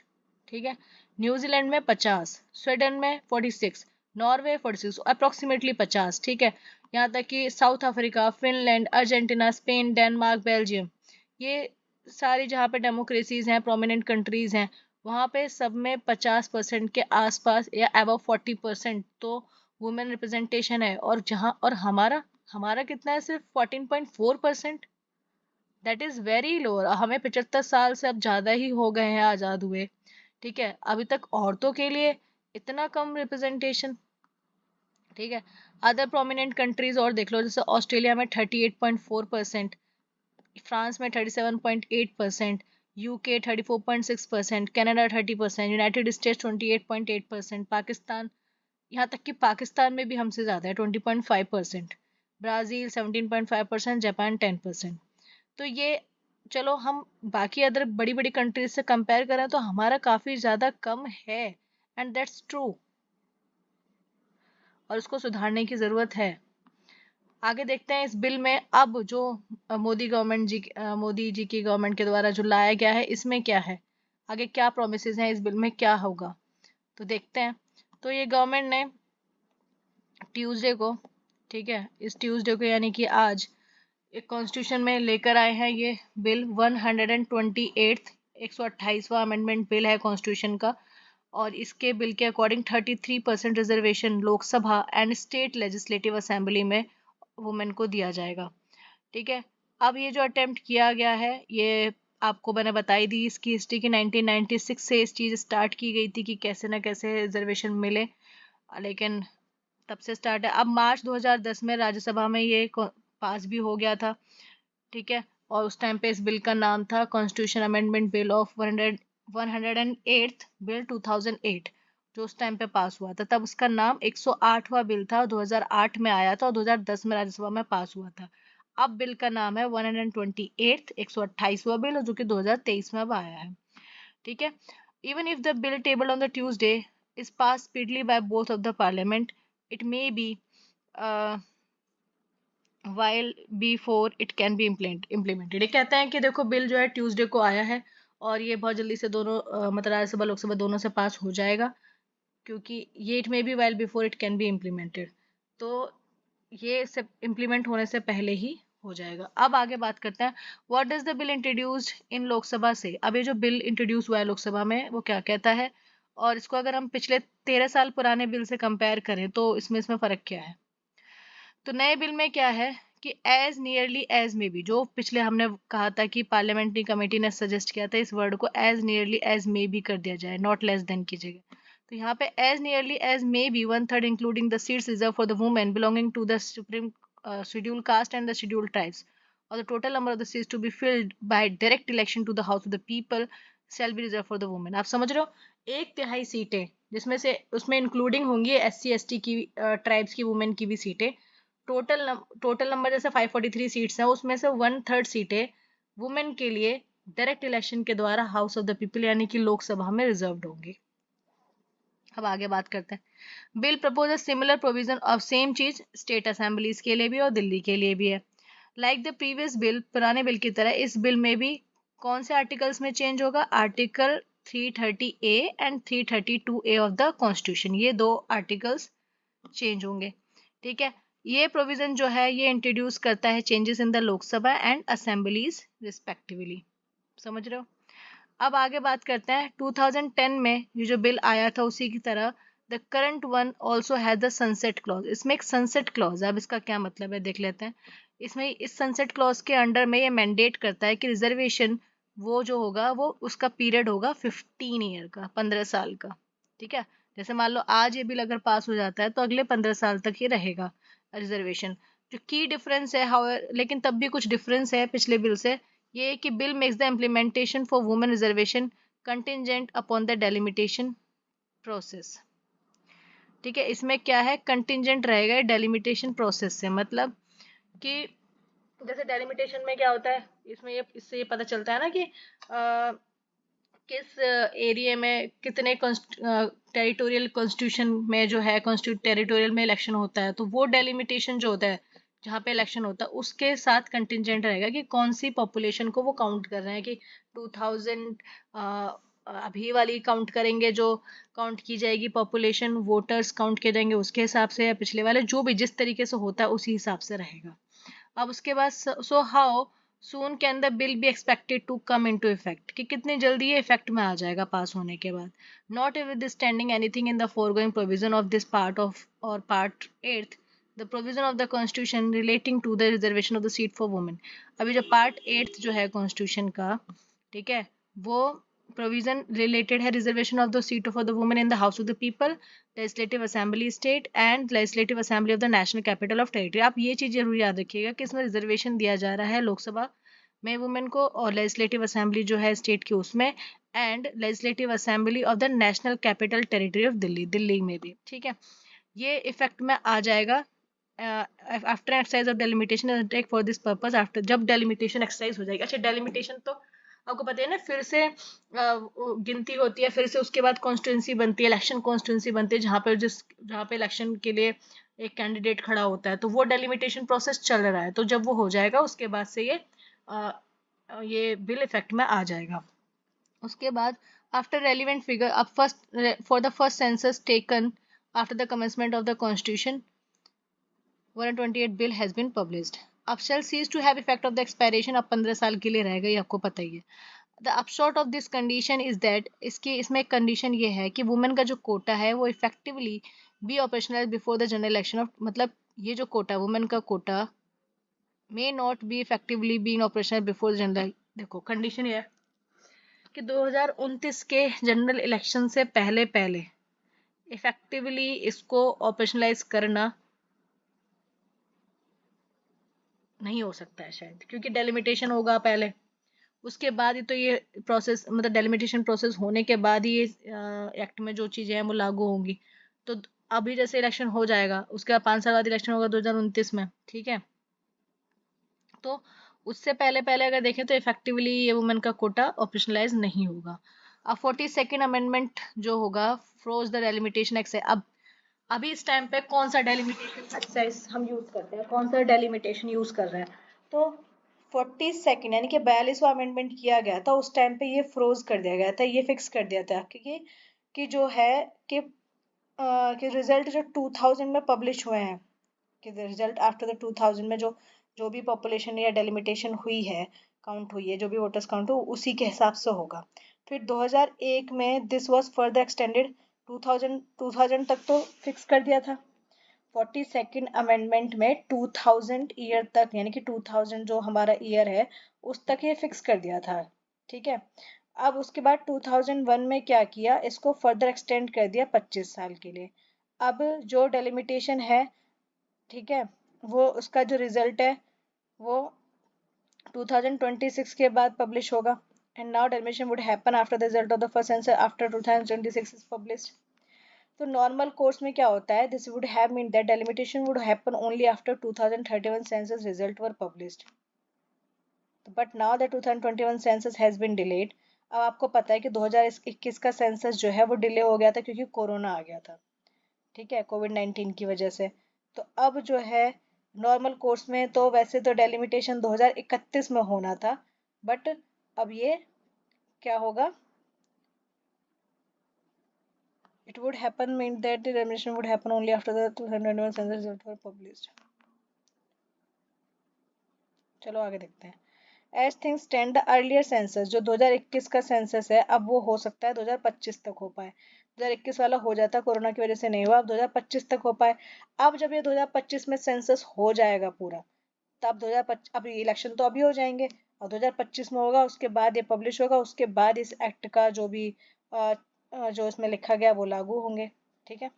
ठीक है। न्यूजीलैंड में 50, स्वीडन में 46, नॉर्वे 46, अप्रोक्सीमेटली 50, ठीक है। यहाँ तक कि south Africa, Finland, Argentina, Spain, Denmark, Belgium, ये सारी जहाँ पे डेमोक्रेसीज हैं, प्रोमिनेंट कंट्रीज हैं, वहाँ पे सब में 50% के आसपास या अबव 40% तो वुमेन रिप्रेजेंटेशन है। और जहाँ, और हमारा हमारा कितना है, सिर्फ 14.4%। That is very low. हमें 75 साल से अब ज्यादा ही हो गए हैं आजाद हुए, ठीक है, अभी तक औरतों के लिए इतना कम रिप्रेजेंटेशन, ठीक है। अदर प्रोमिनेंट कंट्रीज और देख लो, जैसे ऑस्ट्रेलिया में 38.4%, फ्रांस में 37.8%, UK 34.6%, Canada 30%, United states 28.8%, Pakistan, यहाँ तक कि पाकिस्तान में भी हमसे ज्यादा है, 20.5%, ब्राजील 17.5%, जापान 10%। तो ये, चलो हम बाकी अदर बड़ी बड़ी कंट्रीज से कंपेयर करें तो हमारा काफी ज्यादा कम है, एंड दैट्स ट्रू, और उसको सुधारने की जरूरत है। आगे देखते हैं इस बिल में अब जो मोदी जी की गवर्नमेंट के द्वारा जो लाया गया है इसमें क्या है, आगे क्या प्रोमिसेस हैं, इस बिल में क्या होगा, तो देखते हैं। तो ये गवर्नमेंट ने ट्यूसडे को, ठीक है, इस ट्यूसडे को यानी कि आज एक कॉन्स्टिट्यूशन में लेकर आए हैं ये बिल 128 128वां अमेंडमेंट बिल है कॉन्स्टिट्यूशन का। और इसके बिल के according 33% reservation Lok Sabha and state legislative assembly में वुमेन को दिया जाएगा। ठीक है, अब ये जो अटेम्प्ट किया गया है ये आपको मैंने बताई दी इसकी हिस्ट्री की 1996 से इस चीज़ स्टार्ट की गई थी कि कैसे ना कैसे रिजर्वेशन मिले, लेकिन तब से स्टार्ट है। अब मार्च 2010 में राज्यसभा में ये पास भी हो गया था। ठीक है, और उस टाइम पे इस बिल का नाम था constitution amendment bill of 108 bill 2008, जो उस टाइम पे पास हुआ था। तब उसका नाम 108वां बिल था, 2008 में आया था और 2010 में राज्यसभा में पास हुआ था। अब बिल का नाम है 128 128वां बिल, जो कि 2023 में अब आया है। ठीक है, even if the bill table on the Tuesday is passed speedily by both of the parliament, it may be while before it can be implemented। ये कहते हैं कि देखो बिल जो है ट्यूसडे को आया है और ये बहुत जल्दी से दोनों मतलब राज्यसभा लोकसभा दोनों से पास हो जाएगा, क्योंकि ये it may be while before it can be implemented, तो ये सब इम्प्लीमेंट होने से पहले ही हो जाएगा। अब आगे बात करते हैं what does the bill introduced in Lok Sabha से। अब ये जो बिल इंट्रोड्यूस हुआ है लोकसभा में वो क्या कहता है, और इसको अगर हम पिछले 13 साल पुराने बिल से कंपेयर करें तो इसमें फ़र्क क्या है। तो नए बिल में क्या है कि as nearly as may be, जो पिछले हमने कहा था कि पार्लियामेंट्री कमेटी ने सजेस्ट किया था इस वर्ड को as nearly as may be कर दिया जाए, नॉट लेस देन की जगह। तो यहाँ पे as nearly as may be 1/3 including the seats reserve for the women belonging to the supreme schedule caste and the schedule tribes और the total number of the seats to be filled by direct election to the house of the people shall be reserve for the women. आप समझ रहे हो, 1/3 सीटें जिसमें से उसमें including होंगी SC ST की ट्राइब्स की वुमेन की भी सीटें। टोटल नंबर जैसे 543 सीट्स हैं, उसमें से 1/3 सीटें वुमेन के लिए डायरेक्ट इलेक्शन के द्वारा हाउस ऑफ द पीपल यानी कि लोकसभा में रिजर्व्ड होंगी। अब आगे बात करते हैं। Bill propose similar provision of same चीज स्टेट असेंबलीज के लिए भी और दिल्ली के लिए भी है। लाइक द प्रीवियस बिल, पुराने बिल की तरह इस बिल में भी कौन से आर्टिकल्स में चेंज होगा, article 330A and 332A of the constitution, ये दो आर्टिकल्स चेंज होंगे। ठीक है, ये प्रोविजन जो है ये इंट्रोड्यूस करता है changes in the Lok Sabha and assemblies respectively. समझ रहे हो। अब आगे बात करते हैं 2010 में ये जो बिल आया था उसी की तरह the current one also has the sunset clause. इसमें एक सनसेट क्लॉज है, अब इसका क्या मतलब है देख लेते हैं। इसमें इस सनसेट क्लॉज के अंडर में ये मैंडेट करता है कि रिजर्वेशन वो जो होगा वो उसका पीरियड होगा 15 ईयर का, 15 साल का। ठीक है, जैसे मान लो आज ये बिल अगर पास हो जाता है तो अगले 15 साल तक ये रहेगा रिजर्वेशन। जो की डिफरेंस है हाउ, लेकिन तब भी कुछ डिफरेंस है पिछले बिल से, ये कि bill makes the implementation for women reservation contingent upon the delimitation process. ठीक है, इसमें क्या है कंटिजेंट रहेगा डेलिमिटेशन प्रोसेस से, मतलब कि जैसे डेलिमिटेशन में क्या होता है, इसमें ये इससे ये पता चलता है ना कि किस एरिया में कितने टेरिटोरियल कॉन्स्टिट्यूशन में जो है टेरिटोरियल में इलेक्शन होता है, तो वो डेलिमिटेशन जो होता है जहाँ पे इलेक्शन होता है उसके साथ कंटिजेंट रहेगा कि कौन सी पॉपुलेशन को वो काउंट कर रहे हैं, कि 2000 अभी वाली काउंट करेंगे, जो काउंट की जाएगी पॉपुलेशन वोटर्स काउंट किए जाएंगे उसके हिसाब से, या पिछले वाले जो भी जिस तरीके से होता है उसी हिसाब से रहेगा। अब उसके बाद so how soon can the bill be expected to come into effect, कि कितनी जल्दी ये इफेक्ट में आ जाएगा पास होने के बाद। Notwithstanding anything in the foregoing provision of this part of or part 8 the provision of the constitution relating to the reservation of the seat for women. अभी जो पार्ट 8 जो है कॉन्स्टिट्यूशन का, ठीक है, वो प्रोविजन रिलेटेड है reservation of the seat for the women in the house of the people, legislative assembly state and legislative assembly of the national capital of territory. आप ये चीज़ जरूर याद रखिएगा कि इसमें रिजर्वेशन दिया जा रहा है लोकसभा में वुमेन को और लेजिस्लेटिव असेंबली जो है स्टेट की उसमें, and legislative assembly of the national capital territory of Delhi, Delhi में भी। ठीक है, ये इफेक्ट में आ जाएगा after exercise of delimitation take for this purpose, after जब डेलिमिटेशन एक्सरसाइज हो जाएगी। अच्छा, डेलिमिटेशन तो आपको पता है ना, फिर से गिनती होती है, फिर से उसके बाद कॉन्स्टिट्यूंसी बनती है, इलेक्शन कॉन्स्टिट्यूंसी बनती है, जहाँ पे इलेक्शन के लिए एक कैंडिडेट खड़ा होता है, तो वो डेलिमिटेशन प्रोसेस चल रहा है। तो जब वो हो जाएगा उसके बाद से ये बिल इफेक्ट में आ जाएगा। उसके बाद आफ्टर रेलिवेंट फिगर, अब first for the first census taken after the commencement of the constitution 128 bill has been published. अब shall cease to have effect of the expiration, अब 15 साल के लिए रहेगा, ये आपको पता ही है। The upshot of this condition is that, इसमें एक कंडीशन ये है कि वुमेन का जो कोटा है वो effectively be operational before the general election of, मतलब ये जो कोटा, वुमेन का quota may not be effectively been operational before general. देखो कंडीशन ये है कि 2029 के जनरल इलेक्शन से पहले पहले इफेक्टिवली इसको ऑपरेशनलाइज करना नहीं हो सकता है शायद, क्योंकि डेलिमिटेशन होगा पहले, उसके बाद ही तो ये प्रोसेस, मतलब डेलिमिटेशन प्रोसेस होने के बाद ही ये एक्ट में जो चीज़ें हैं वो लागू होंगी। तो अभी जैसे इलेक्शन हो जाएगा, उसके बाद 5 साल बाद इलेक्शन होगा 2029 में, ठीक है। तो उससे पहले पहले अगर देखें तो इफेक्टिवली ये वुमेन का कोटा ऑपरेशनलाइज नहीं होगा। अब 42nd अमेंडमेंट जो होगा फ्रोज द डेलिमिटेशन एक्साइज। अब अभी इस टाइम पे कौन सा डेलिमिटेशन एक्साइज हम यूज करते हैं, कौन सा डेलिमिटेशन यूज कर रहे हैं, तो 42nd यानी कि 42वां अमेंडमेंट किया गया था, उस टाइम पे ये फ्रोज कर दिया गया था, ये फिक्स कर दिया था कि जो है कि रिजल्ट जो 2000 में पब्लिश हुए हैं, कि रिजल्ट आफ्टर द 2000 में जो भी पॉपुलेशन या डेलिमिटेशन हुई है, काउंट हुई है, जो भी वोटर्स काउंट हो, उसी के हिसाब से होगा। फिर 2001 में दिस वाज फर्दर एक्सटेंडेड 2000 तक तो फिक्स कर दिया था। 42nd अमेंडमेंट में 2000 ईयर तक, यानी कि 2000 जो हमारा ईयर है उस तक ये फिक्स कर दिया था, ठीक है। अब उसके बाद 2001 में क्या किया, इसको फर्दर एक्सटेंड कर दिया 25 साल के लिए। अब जो डेलिमिटेशन है, ठीक है, वो उसका जो रिजल्ट है वो 2026 के बाद पब्लिश होगा। And now delimitation would happen after the result of the first census after 2026 is published. तो नॉर्मल कोर्स में क्या होता है, this would have mean that delimitation would happen only after 2031 census result were published, but now the 2021 census has been delayed. अब आपको पता है कि 2021 का सेंसस जो है वो डिले हो गया था क्योंकि कोरोना आ गया था, ठीक है, कोविड-19 की वजह से। तो अब जो है नॉर्मल कोर्स में तो वैसे तो डेलिमिटेशन 2031 में होना था, बट अब ये क्या होगा, it would happen mean that the delimitation would happen only after the 2021 census results were published। चलो आगे देखते हैं। As things stand, the earlier census जो 2021 का सेंसस है, अब वो हो सकता है 2025 तक हो पाए। 2021 वाला हो जाता, कोरोना की वजह से नहीं हुआ, अब 2025 तक हो पाए। अब जब ये 2025 में सेंसस हो जाएगा पूरा, तब 2025, अब इलेक्शन तो अभी हो जाएंगे और 2025 में होगा, उसके बाद ये पब्लिश होगा, उसके बाद इस एक्ट का जो भी जो इसमें लिखा गया वो लागू होंगे, ठीक है।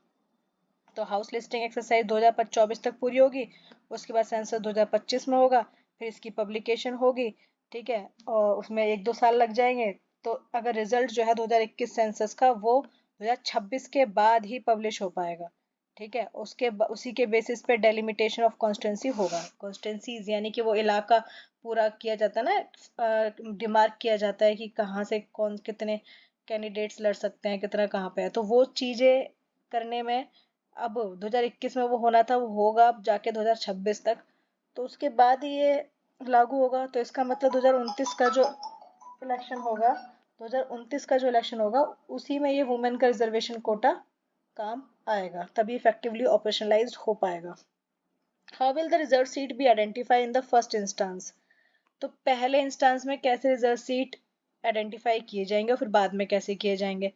तो हाउस लिस्टिंग एक्सरसाइज 2024 तक पूरी होगी, उसके बाद सेंसस 2025 में होगा, फिर इसकी पब्लिकेशन होगी, ठीक है, और उसमें 1-2 साल लग जाएंगे। तो अगर रिजल्ट जो है 2021 सेंसस का वो 2026 के बाद ही पब्लिश हो पाएगा, ठीक है। उसी के बेसिस पे डेलिमिटेशन ऑफ कॉन्स्टिट्यूंसी होगा। कॉन्स्टिट्यूंसीज यानी कि वो इलाका पूरा किया जाता है ना, डिमार्क किया जाता है कि कहाँ से कौन कितने कैंडिडेट्स लड़ सकते हैं, कितना कहाँ पे है, तो वो चीज़ें करने में अब 2021 में वो होना था, वो होगा अब जाके 2026 तक, तो उसके बाद ही ये लागू होगा। तो इसका मतलब 2029 का जो इलेक्शन होगा, 2029 का जो इलेक्शन होगा उसी में ये वुमेन का रिजर्वेशन कोटा काम आएगा, तभी इफेक्टिवली ऑपरेशनलाइज्ड हो पाएगा। How will the reserve seat be identify in the first instance, तो पहले इंस्टांस में कैसे रिजर्व सीट आइडेंटिफाई किए जाएंगे और फिर बाद में कैसे किए जाएंगे।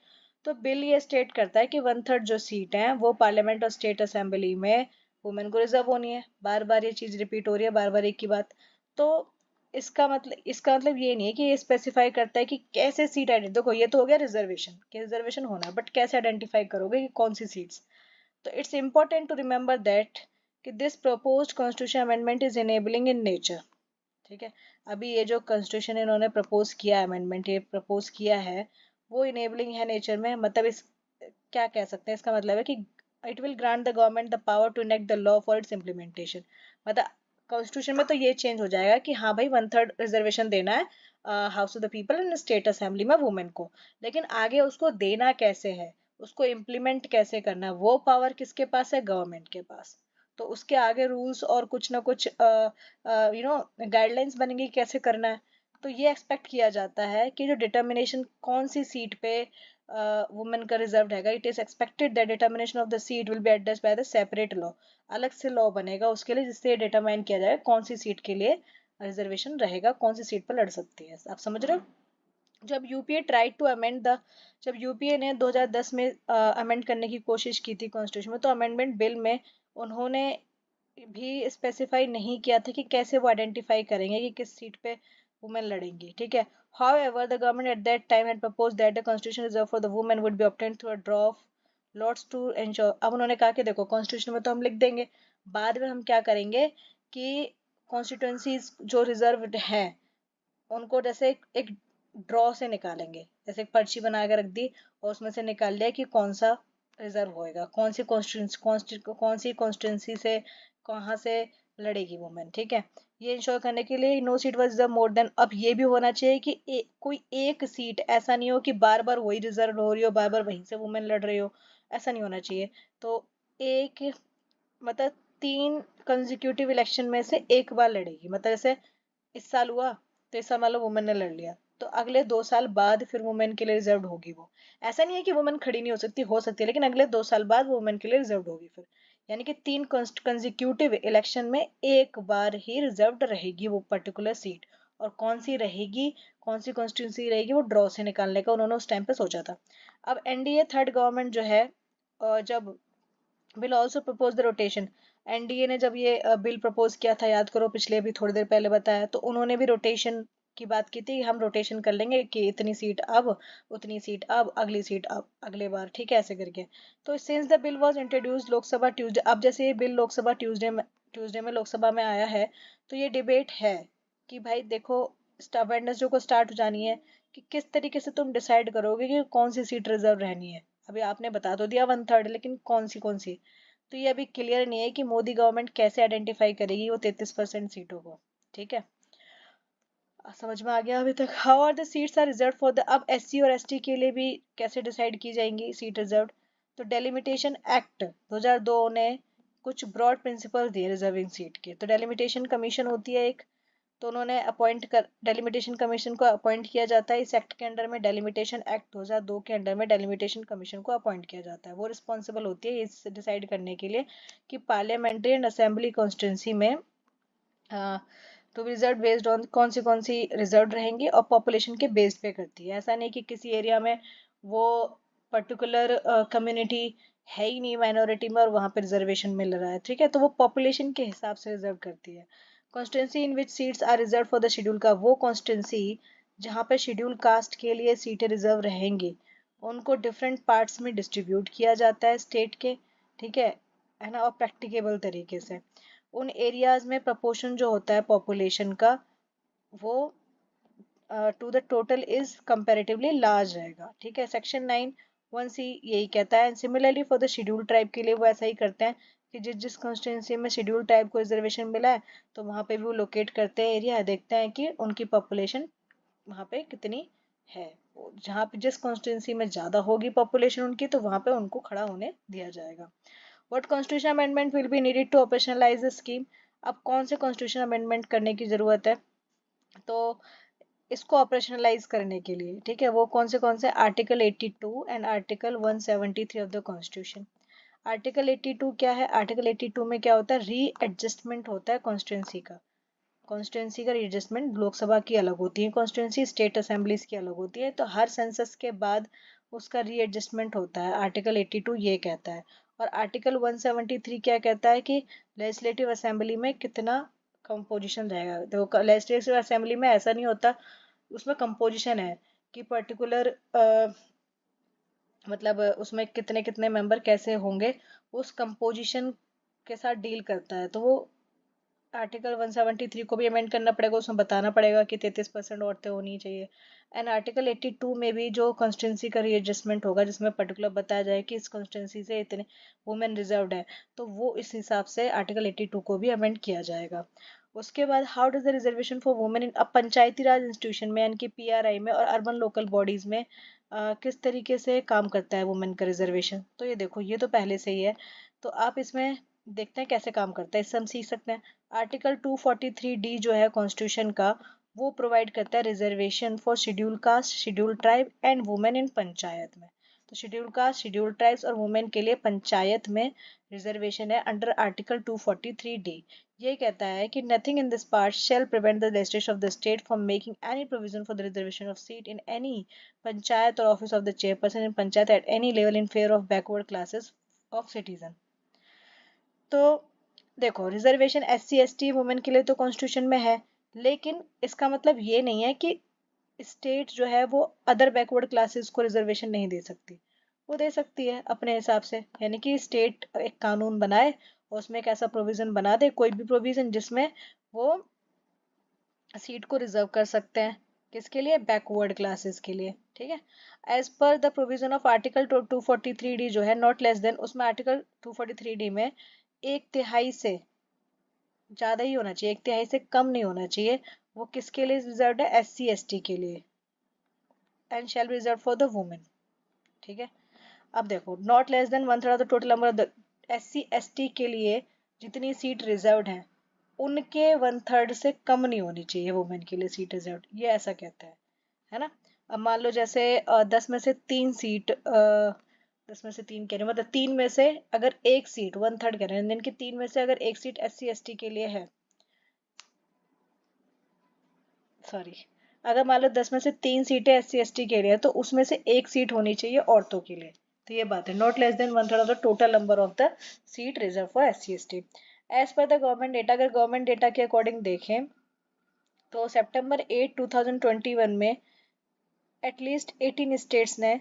तो बिल ये स्टेट करता है कि 1/3 जो सीट है वो पार्लियामेंट और स्टेट असेंबली में वुमेन को रिजर्व होनी है। बार बार ये चीज रिपीट हो रही है, बार बार एक ही बात। तो इसका मतलब ये नहीं है कि ये स्पेसिफाई करता है कि कैसे सीट आइडेंटिफाई, देखो ये तो हो गया रिजर्वेशन कि रिजर्वेशन होना है, बट कैसे आइडेंटिफाई करोगे कि कौन सी सीट्स। तो it's important to remember that कि this proposed constitution amendment is enabling in nature, ठीक है। अभी ये जो कॉन्स्टिट्यूशन इन्होंने प्रपोज किया, अमेंडमेंट ये प्रपोज किया है, वो इनेबलिंग है नेचर में। मतलब इस क्या कह सकते हैं, इसका मतलब है कि it will grant the government the power to enact the law for its implementation. मतलब कॉन्स्टिट्यूशन में तो ये चेंज हो जाएगा कि हाँ भाई 1/3 रिजर्वेशन देना है house of the people and state assembly में वुमेन को। लेकिन आगे उसको देना कैसे है, उसको इम्प्लीमेंट कैसे करना है, वो पावर किसके पास है, गवर्नमेंट के पास। तो उसके आगे रूल्स और कुछ ना कुछ गाइडलाइंस बनेंगी कैसे करना है। तो ये एक्सपेक्ट किया जाता है कि जो डिटर्मिनेशन कौन सी सीट पे वुमेन का रिजर्व रहेगा, it is expected that determination of the seat will be addressed by the separate law. अलग से लॉ बनेगा उसके लिए, जिससे डिटरमाइन किया जाए कौन सी सीट के लिए रिजर्वेशन रहेगा, कौन सी सीट पर लड़ सकती है। आप समझ रहे हो। जब UPA try to amend the जब यूपीए ने 2010 में अमेंड करने की कोशिश की थी कॉन्स्टिट्यूशन में, तो अमेंडमेंट बिल में उन्होंने भी स्पेसिफाई नहीं किया था कि कैसे वो आइडेंटिफाई करेंगे कि किस सीट पे वुमेन लड़ेंगी। ठीक है। However, the government at that time had proposed that the constitution reserve for the women would be obtained through a draw of lots to ensure। अब उन्होंने कहा कि देखो कॉन्स्टिट्यूशन में तो हम लिख देंगे, बाद में हम क्या करेंगे कि कॉन्स्टिट्यूंसीज जो रिजर्व है उनको जैसे एक ड्रॉ से निकालेंगे, जैसे एक पर्ची बना के रख दी और उसमें से निकाल लिया कि कौन सा रिजर्व होएगा, कौन सी कॉन्स्टिट्यूंसी से कहाँ से लड़ेगी वुमेन। ठीक है। ये इंश्योर करने के लिए no seat was the more than, अब ये भी होना चाहिए कि कोई एक सीट ऐसा नहीं हो कि बार बार वही रिजर्व हो रही हो, बार बार वहीं से वुमेन लड़ रही हो, ऐसा नहीं होना चाहिए। तो एक मतलब 3 कंसेक्यूटिव इलेक्शन में से एक बार लड़ेगी, मतलब जैसे इस साल हुआ तो इस साल मान लो वुमेन ने लड़ लिया, तो अगले 2 साल बाद फिर वुमेन के लिए रिजर्व होगी वो। ऐसा नहीं है कि वुमेन खड़ी नहीं हो सकती है, लेकिन अगले 2 साल बाद वो वुमेन के लिए रिजर्व होगी फिर। यानी कि 3 कंसेक्यूटिव इलेक्शन में एक बार ही रिजर्व्ड रहेगी वो पर्टिकुलर सीट। और कौन सी रहेगी, कौन सी कॉन्स्टिट्यूंसी रहेगी, वो ड्रॉ से निकालने का उन्होंने उस टाइम पे सोचा था। अब एनडीए थर्ड गवर्नमेंट जो है, जब will also propose the rotation, NDA ने जब ये बिल प्रपोज किया था, याद करो पिछले भी थोड़ी देर पहले बताया, तो उन्होंने भी रोटेशन की बात की थी, हम रोटेशन कर लेंगे कि इतनी सीट अब, उतनी सीट अब, अगली सीट अब, अगले बार। ठीक है, ऐसे करके। तो since the bill was introduced Lok Sabha Tuesday, अब जैसे ये बिल लोकसभा ट्यूसडे में लोकसभा में आया है, तो ये डिबेट है कि भाई देखो वेडनेसडे को स्टार्ट हो जानी है कि किस तरीके से तुम डिसाइड करोगे कि कौन सी सीट रिजर्व रहनी है। अभी आपने बता तो दिया 1/3, लेकिन कौन सी। तो ये अभी क्लियर नहीं है कि मोदी गवर्नमेंट कैसे आइडेंटिफाई करेगी वो 33% सीटों को। ठीक है, समझ में आ गया अभी तक। How are the seats are reserve for the, अब एससी और एसटी के लिए भी कैसे डिसाइड की जाएंगी सीट रिजर्व। तो डेलिमिटेशन एक्ट 2002 ने कुछ ब्रॉड प्रिंसिपल दिए रिजर्विंग सीट के। तो डेलिमिटेशन कमीशन होती है एक, तो उन्होंने डेलिमिटेशन कमीशन को अपॉइंट किया जाता है। इस एक्ट के अंडर में डेलिमिटेशन एक्ट 2002 के अंडर में डेलिमिटेशन कमीशन को अपॉइंट किया जाता है। वो रिस्पॉन्सिबल होती है इस डिसाइड करने के लिए कि पार्लियामेंट्री एंड असेंबली कॉन्स्टिट्यूंसी में to be reserve based on कौन सी रिजर्व रहेंगी, और पॉपुलेशन के बेस पे करती है। ऐसा नहीं कि किसी एरिया में वो पर्टिकुलर कम्युनिटी है ही नहीं माइनॉरिटी में और वहाँ पे रिजर्वेशन मिल रहा है। ठीक है, तो वो पॉपुलेशन के हिसाब से रिजर्व करती है। Constituency in which seats are reserve for the schedule का, वो कॉन्स्टिट्यूंसी जहाँ पे शेड्यूल कास्ट के लिए सीटें रिजर्व रहेंगी उनको डिफरेंट पार्ट्स में डिस्ट्रीब्यूट किया जाता है स्टेट के। ठीक है ना, और प्रैक्टिकेबल तरीके से उन एरियाज में प्रपोर्शन जो होता है पॉपुलेशन का, वो to the total is comparatively large रहेगा। ठीक है, सेक्शन 9(1)(c) यही कहता है। Similarly for the schedule tribe के लिए वो ऐसा ही करते हैं कि जिस जिस कॉन्स्टिट्यूंसी में शेड्यूल ट्राइब को रिजर्वेशन मिला है, तो वहाँ पे भी वो लोकेट करते हैं एरिया, देखते हैं कि उनकी पॉपुलेशन वहाँ पे कितनी है। जहाँ पे जिस कॉन्स्टिट्यूंसी में ज्यादा होगी पॉपुलेशन उनकी, तो वहाँ पे उनको खड़ा होने दिया जाएगा। What constitution amendment will be needed to operationalize the scheme? अब कौन से कॉन्स्टिट्यूशन अमेंडमेंट करने की जरूरत है, तो इसको ऑपरेशनलाइज करने के लिए, ठीक है, वो कौन से article 82 and article 173 of the constitution. Article 82 क्या है, आर्टिकल 82 में क्या होता है, री एडजस्टमेंट होता है कॉन्स्टिट्यूंसी का एडजस्टमेंट। लोकसभा की अलग होती है कॉन्स्टिट्यूंसी, स्टेट असेंबलीज की अलग होती है, तो हर सेंसस के बाद उसका रीएडजस्टमेंट होता है। आर्टिकल 82 ये कहता है। और आर्टिकल 173 क्या कहता है कि लेजिस्लेटिव असेंबली में कितना कंपोजिशन रहेगा। देखो लेजिस्लेटिव असेंबली में ऐसा नहीं होता, उसमें कंपोजिशन है कि पर्टिकुलर मतलब उसमें कितने कितने मेंबर कैसे होंगे, उस कंपोजिशन के साथ डील करता है। तो वो आर्टिकल 173 को भी अमेंड करना पड़ेगा, उसमें बताना पड़ेगा कि 33% औरतें होनी चाहिए। एंड आर्टिकल 82 में भी जो कॉन्स्टिट्यूंसी का रीएडजस्टमेंट होगा, जिसमें पर्टिकुलर बताया जाए कि इस कॉन्स्टिट्यूंसी से इतने वुमेन रिजर्व्ड है, तो वो इस हिसाब से आर्टिकल 82 को भी अमेंड किया जाएगा। उसके बाद how does the reservation for women इन अब पंचायती राज इंस्टीट्यूशन में यानी कि पीआरआई में और अर्बन लोकल बॉडीज में किस तरीके से काम करता है वुमेन का रिजर्वेशन। तो ये देखो, ये तो पहले से ही है, तो आप इसमें देखते हैं कैसे काम करता है, इससे हम सीख सकते हैं। आर्टिकल 243D जो है कॉन्स्टिट्यूशन का, वो प्रोवाइड करता है reservation for schedule caste, schedule tribe and women in panchayat में। तो शेड्यूल कास्ट, शेड्यूल ट्राइब्स और वुमेन के लिए पंचायत में रिजर्वेशन है अंडर आर्टिकल 243D। ये कहता है कि nothing in this part shall prevent the legislature of the state from making any provision for the reservation of seat in any panchayat or office of the chairperson in panchayat at any level in favour of backward classes of citizen. तो देखो, reservation SC ST women के लिए तो constitution में है, लेकिन इसका मतलब ये नहीं है कि स्टेट जो है वो अदर बैकवर्ड क्लासेस को रिजर्वेशन नहीं दे सकती। वो दे सकती है अपने हिसाब से, यानी कि स्टेट एक कानून बनाए और उसमें एक ऐसा प्रोविजन बना दे, कोई भी प्रोविजन जिसमें वो सीट को रिजर्व कर सकते हैं। किसके लिए? बैकवर्ड क्लासेस के लिए। ठीक है। As per the provision of article 243D जो है नॉट लेस देन, उसमें आर्टिकल 243D में 1/3 से ज्यादा ही होना चाहिए, 1/3 से कम नहीं होना चाहिए। वो किसके लिए रिजर्व है? SC ST के लिए। And shall reserve for the women. ठीक है। अब देखो, not less than 1/3 of the total number of the SC ST के लिए जितनी सीट रिजर्व्ड है उनके 1/3 से कम नहीं होनी चाहिए वुमेन के लिए सीट रिजर्व, ये ऐसा कहता है ना। अब मान लो जैसे 10 में से 3 सीट 10 में से 3 कह रहे हैं, मतलब 3 में से अगर एक सीट 1/3 कह रहे हैं, जिनकी 3 में से अगर एक सीट SC ST के लिए है, सॉरी, अगर मान लो 10 में से 3 सीटें SC ST के लिए, तो उसमें से एक सीट होनी चाहिए औरतों के लिए। तो ये बात है, not less than 1/3 of the total number of the seat reserve for SC ST। As per the government data, अगर गवर्नमेंट डेटा के अकॉर्डिंग देखें तो सितंबर 8 2021 में एटलीस्ट 18 स्टेट्स ने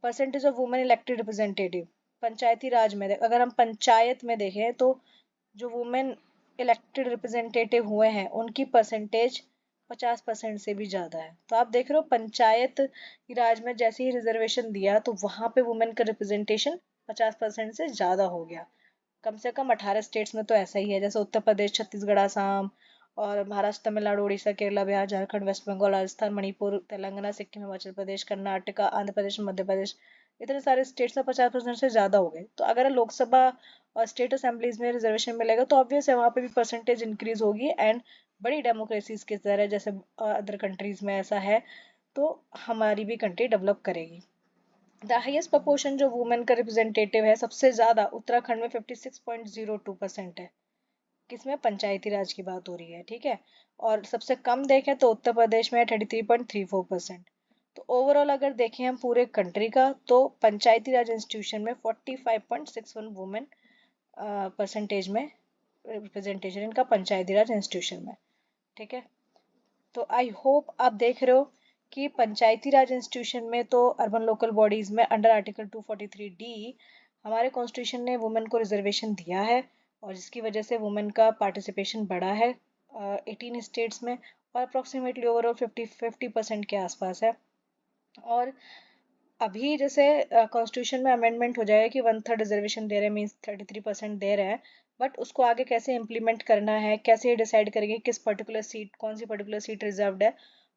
percentage of women elected representative, Panchayati Raj में अगर हम पंचायत में देखें तो जो वुमेन इलेक्टेड रिप्रेजेंटेटिव हुए हैं उनकी परसेंटेज 50% से भी ज़्यादा है। तो आप देख रहे हो पंचायत राज में जैसे ही रिजर्वेशन दिया तो वहाँ पे वुमेन का रिप्रेजेंटेशन 50% से ज़्यादा हो गया। कम से कम 18 स्टेट्स में तो ऐसा ही है, जैसे उत्तर प्रदेश, छत्तीसगढ़, आसाम और महाराष्ट्र, तमिलनाडु, उड़ीसा, केरला, बिहार, झारखंड, वेस्ट बंगाल, राजस्थान, मणिपुर, तेलंगाना, सिक्किम, हिमाचल प्रदेश, कर्नाटका, आंध्र प्रदेश, मध्य प्रदेश, इतने सारे स्टेट्स में 50% से ज्यादा हो गए। तो अगर लोकसभा और स्टेट असेंबलीज में रिजर्वेशन मिलेगा तो ऑब्वियस है वहाँ पे भी परसेंटेज इंक्रीज होगी। एंड बड़ी डेमोक्रेसीज की तरह जैसे अदर कंट्रीज में ऐसा है, तो हमारी भी कंट्री डेवलप करेगी। द हाईएस्ट प्रपोर्शन जो वुमेन का रिप्रेजेंटेटिव है सबसे ज्यादा उत्तराखंड में 56.02% है। किसमें? पंचायती राज की बात हो रही है। ठीक है। और सबसे कम देखें तो उत्तर प्रदेश में 33.34%। तो ओवरऑल अगर देखें हम पूरे कंट्री का तो पंचायती राज इंस्टीट्यूशन में 45.61 वुमेन परसेंटेज में रिप्रेजेंटेशन इनका पंचायती राज इंस्टीट्यूशन में। ठीक है। तो आई होप आप देख रहे हो कि पंचायती राज इंस्टीट्यूशन में तो अर्बन लोकल बॉडीज में अंडर आर्टिकल 243D हमारे कॉन्स्टिट्यूशन ने वुमेन को रिजर्वेशन दिया है और जिसकी वजह से वुमेन का पार्टिसिपेशन बढ़ा है 18 स्टेट्स में और अप्रोक्सीमेटली ओवरऑल 50% के आसपास है। और अभी जैसे कॉन्स्टिट्यूशन में अमेंडमेंट हो जाएगा कि 1/3 रिजर्वेशन दे रहे हैं, मीन्स 33% दे रहे हैं, बट उसको आगे कैसे इम्प्लीमेंट करना है, कैसे डिसाइड करेंगे किस पर्टिकुलर सीट, कौन सी पर्टिकुलर सीट रिजर्व्ड है,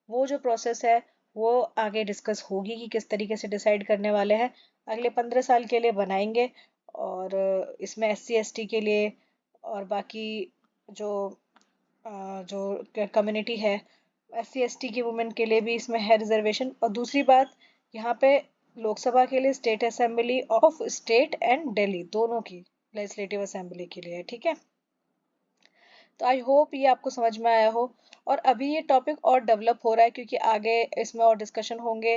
वो जो प्रोसेस है वो आगे डिस्कस होगी कि किस तरीके से डिसाइड करने वाले हैं। अगले 15 साल के लिए बनाएंगे और इसमें SC ST के लिए और बाकी जो जो कम्युनिटी है SC ST की वुमेन के लिए भी इसमें है रिजर्वेशन। और दूसरी बात, यहाँ पे लोकसभा के लिए state assembly of state and Delhi दोनों की लेजिस्लेटिव असेंबली के लिए है। ठीक है। तो आई होप ये आपको समझ में आया हो। और अभी ये टॉपिक और डेवलप हो रहा है क्योंकि आगे इसमें और डिस्कशन होंगे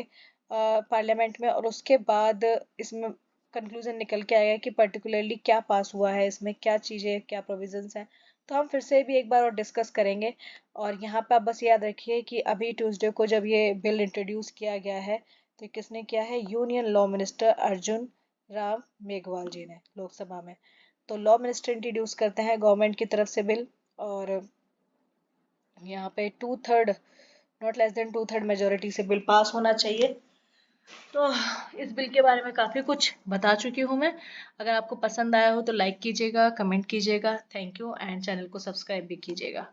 पार्लियामेंट में और उसके बाद इसमें कंक्लूजन निकल के आएगा कि पर्टिकुलरली क्या पास हुआ है, इसमें क्या चीज़ें, क्या प्रोविजंस हैं। तो हम फिर से भी एक बार और डिस्कस करेंगे। और यहाँ पे आप बस याद रखिए कि अभी ट्यूसडे को जब ये बिल इंट्रोड्यूस किया गया है तो किसने किया है? Union law minister Arjun Ram Meghwal ji ने लोकसभा में। तो लॉ मिनिस्टर इंट्रोड्यूस करते हैं गवर्नमेंट की तरफ से बिल और यहाँ पे 2/3 नॉट लेस देन 2/3 मेजोरिटी से बिल पास होना चाहिए। तो इस बिल के बारे में काफ़ी कुछ बता चुकी हूँ मैं। अगर आपको पसंद आया हो तो लाइक कीजिएगा, कमेंट कीजिएगा। थैंक यू एंड चैनल को सब्सक्राइब भी कीजिएगा।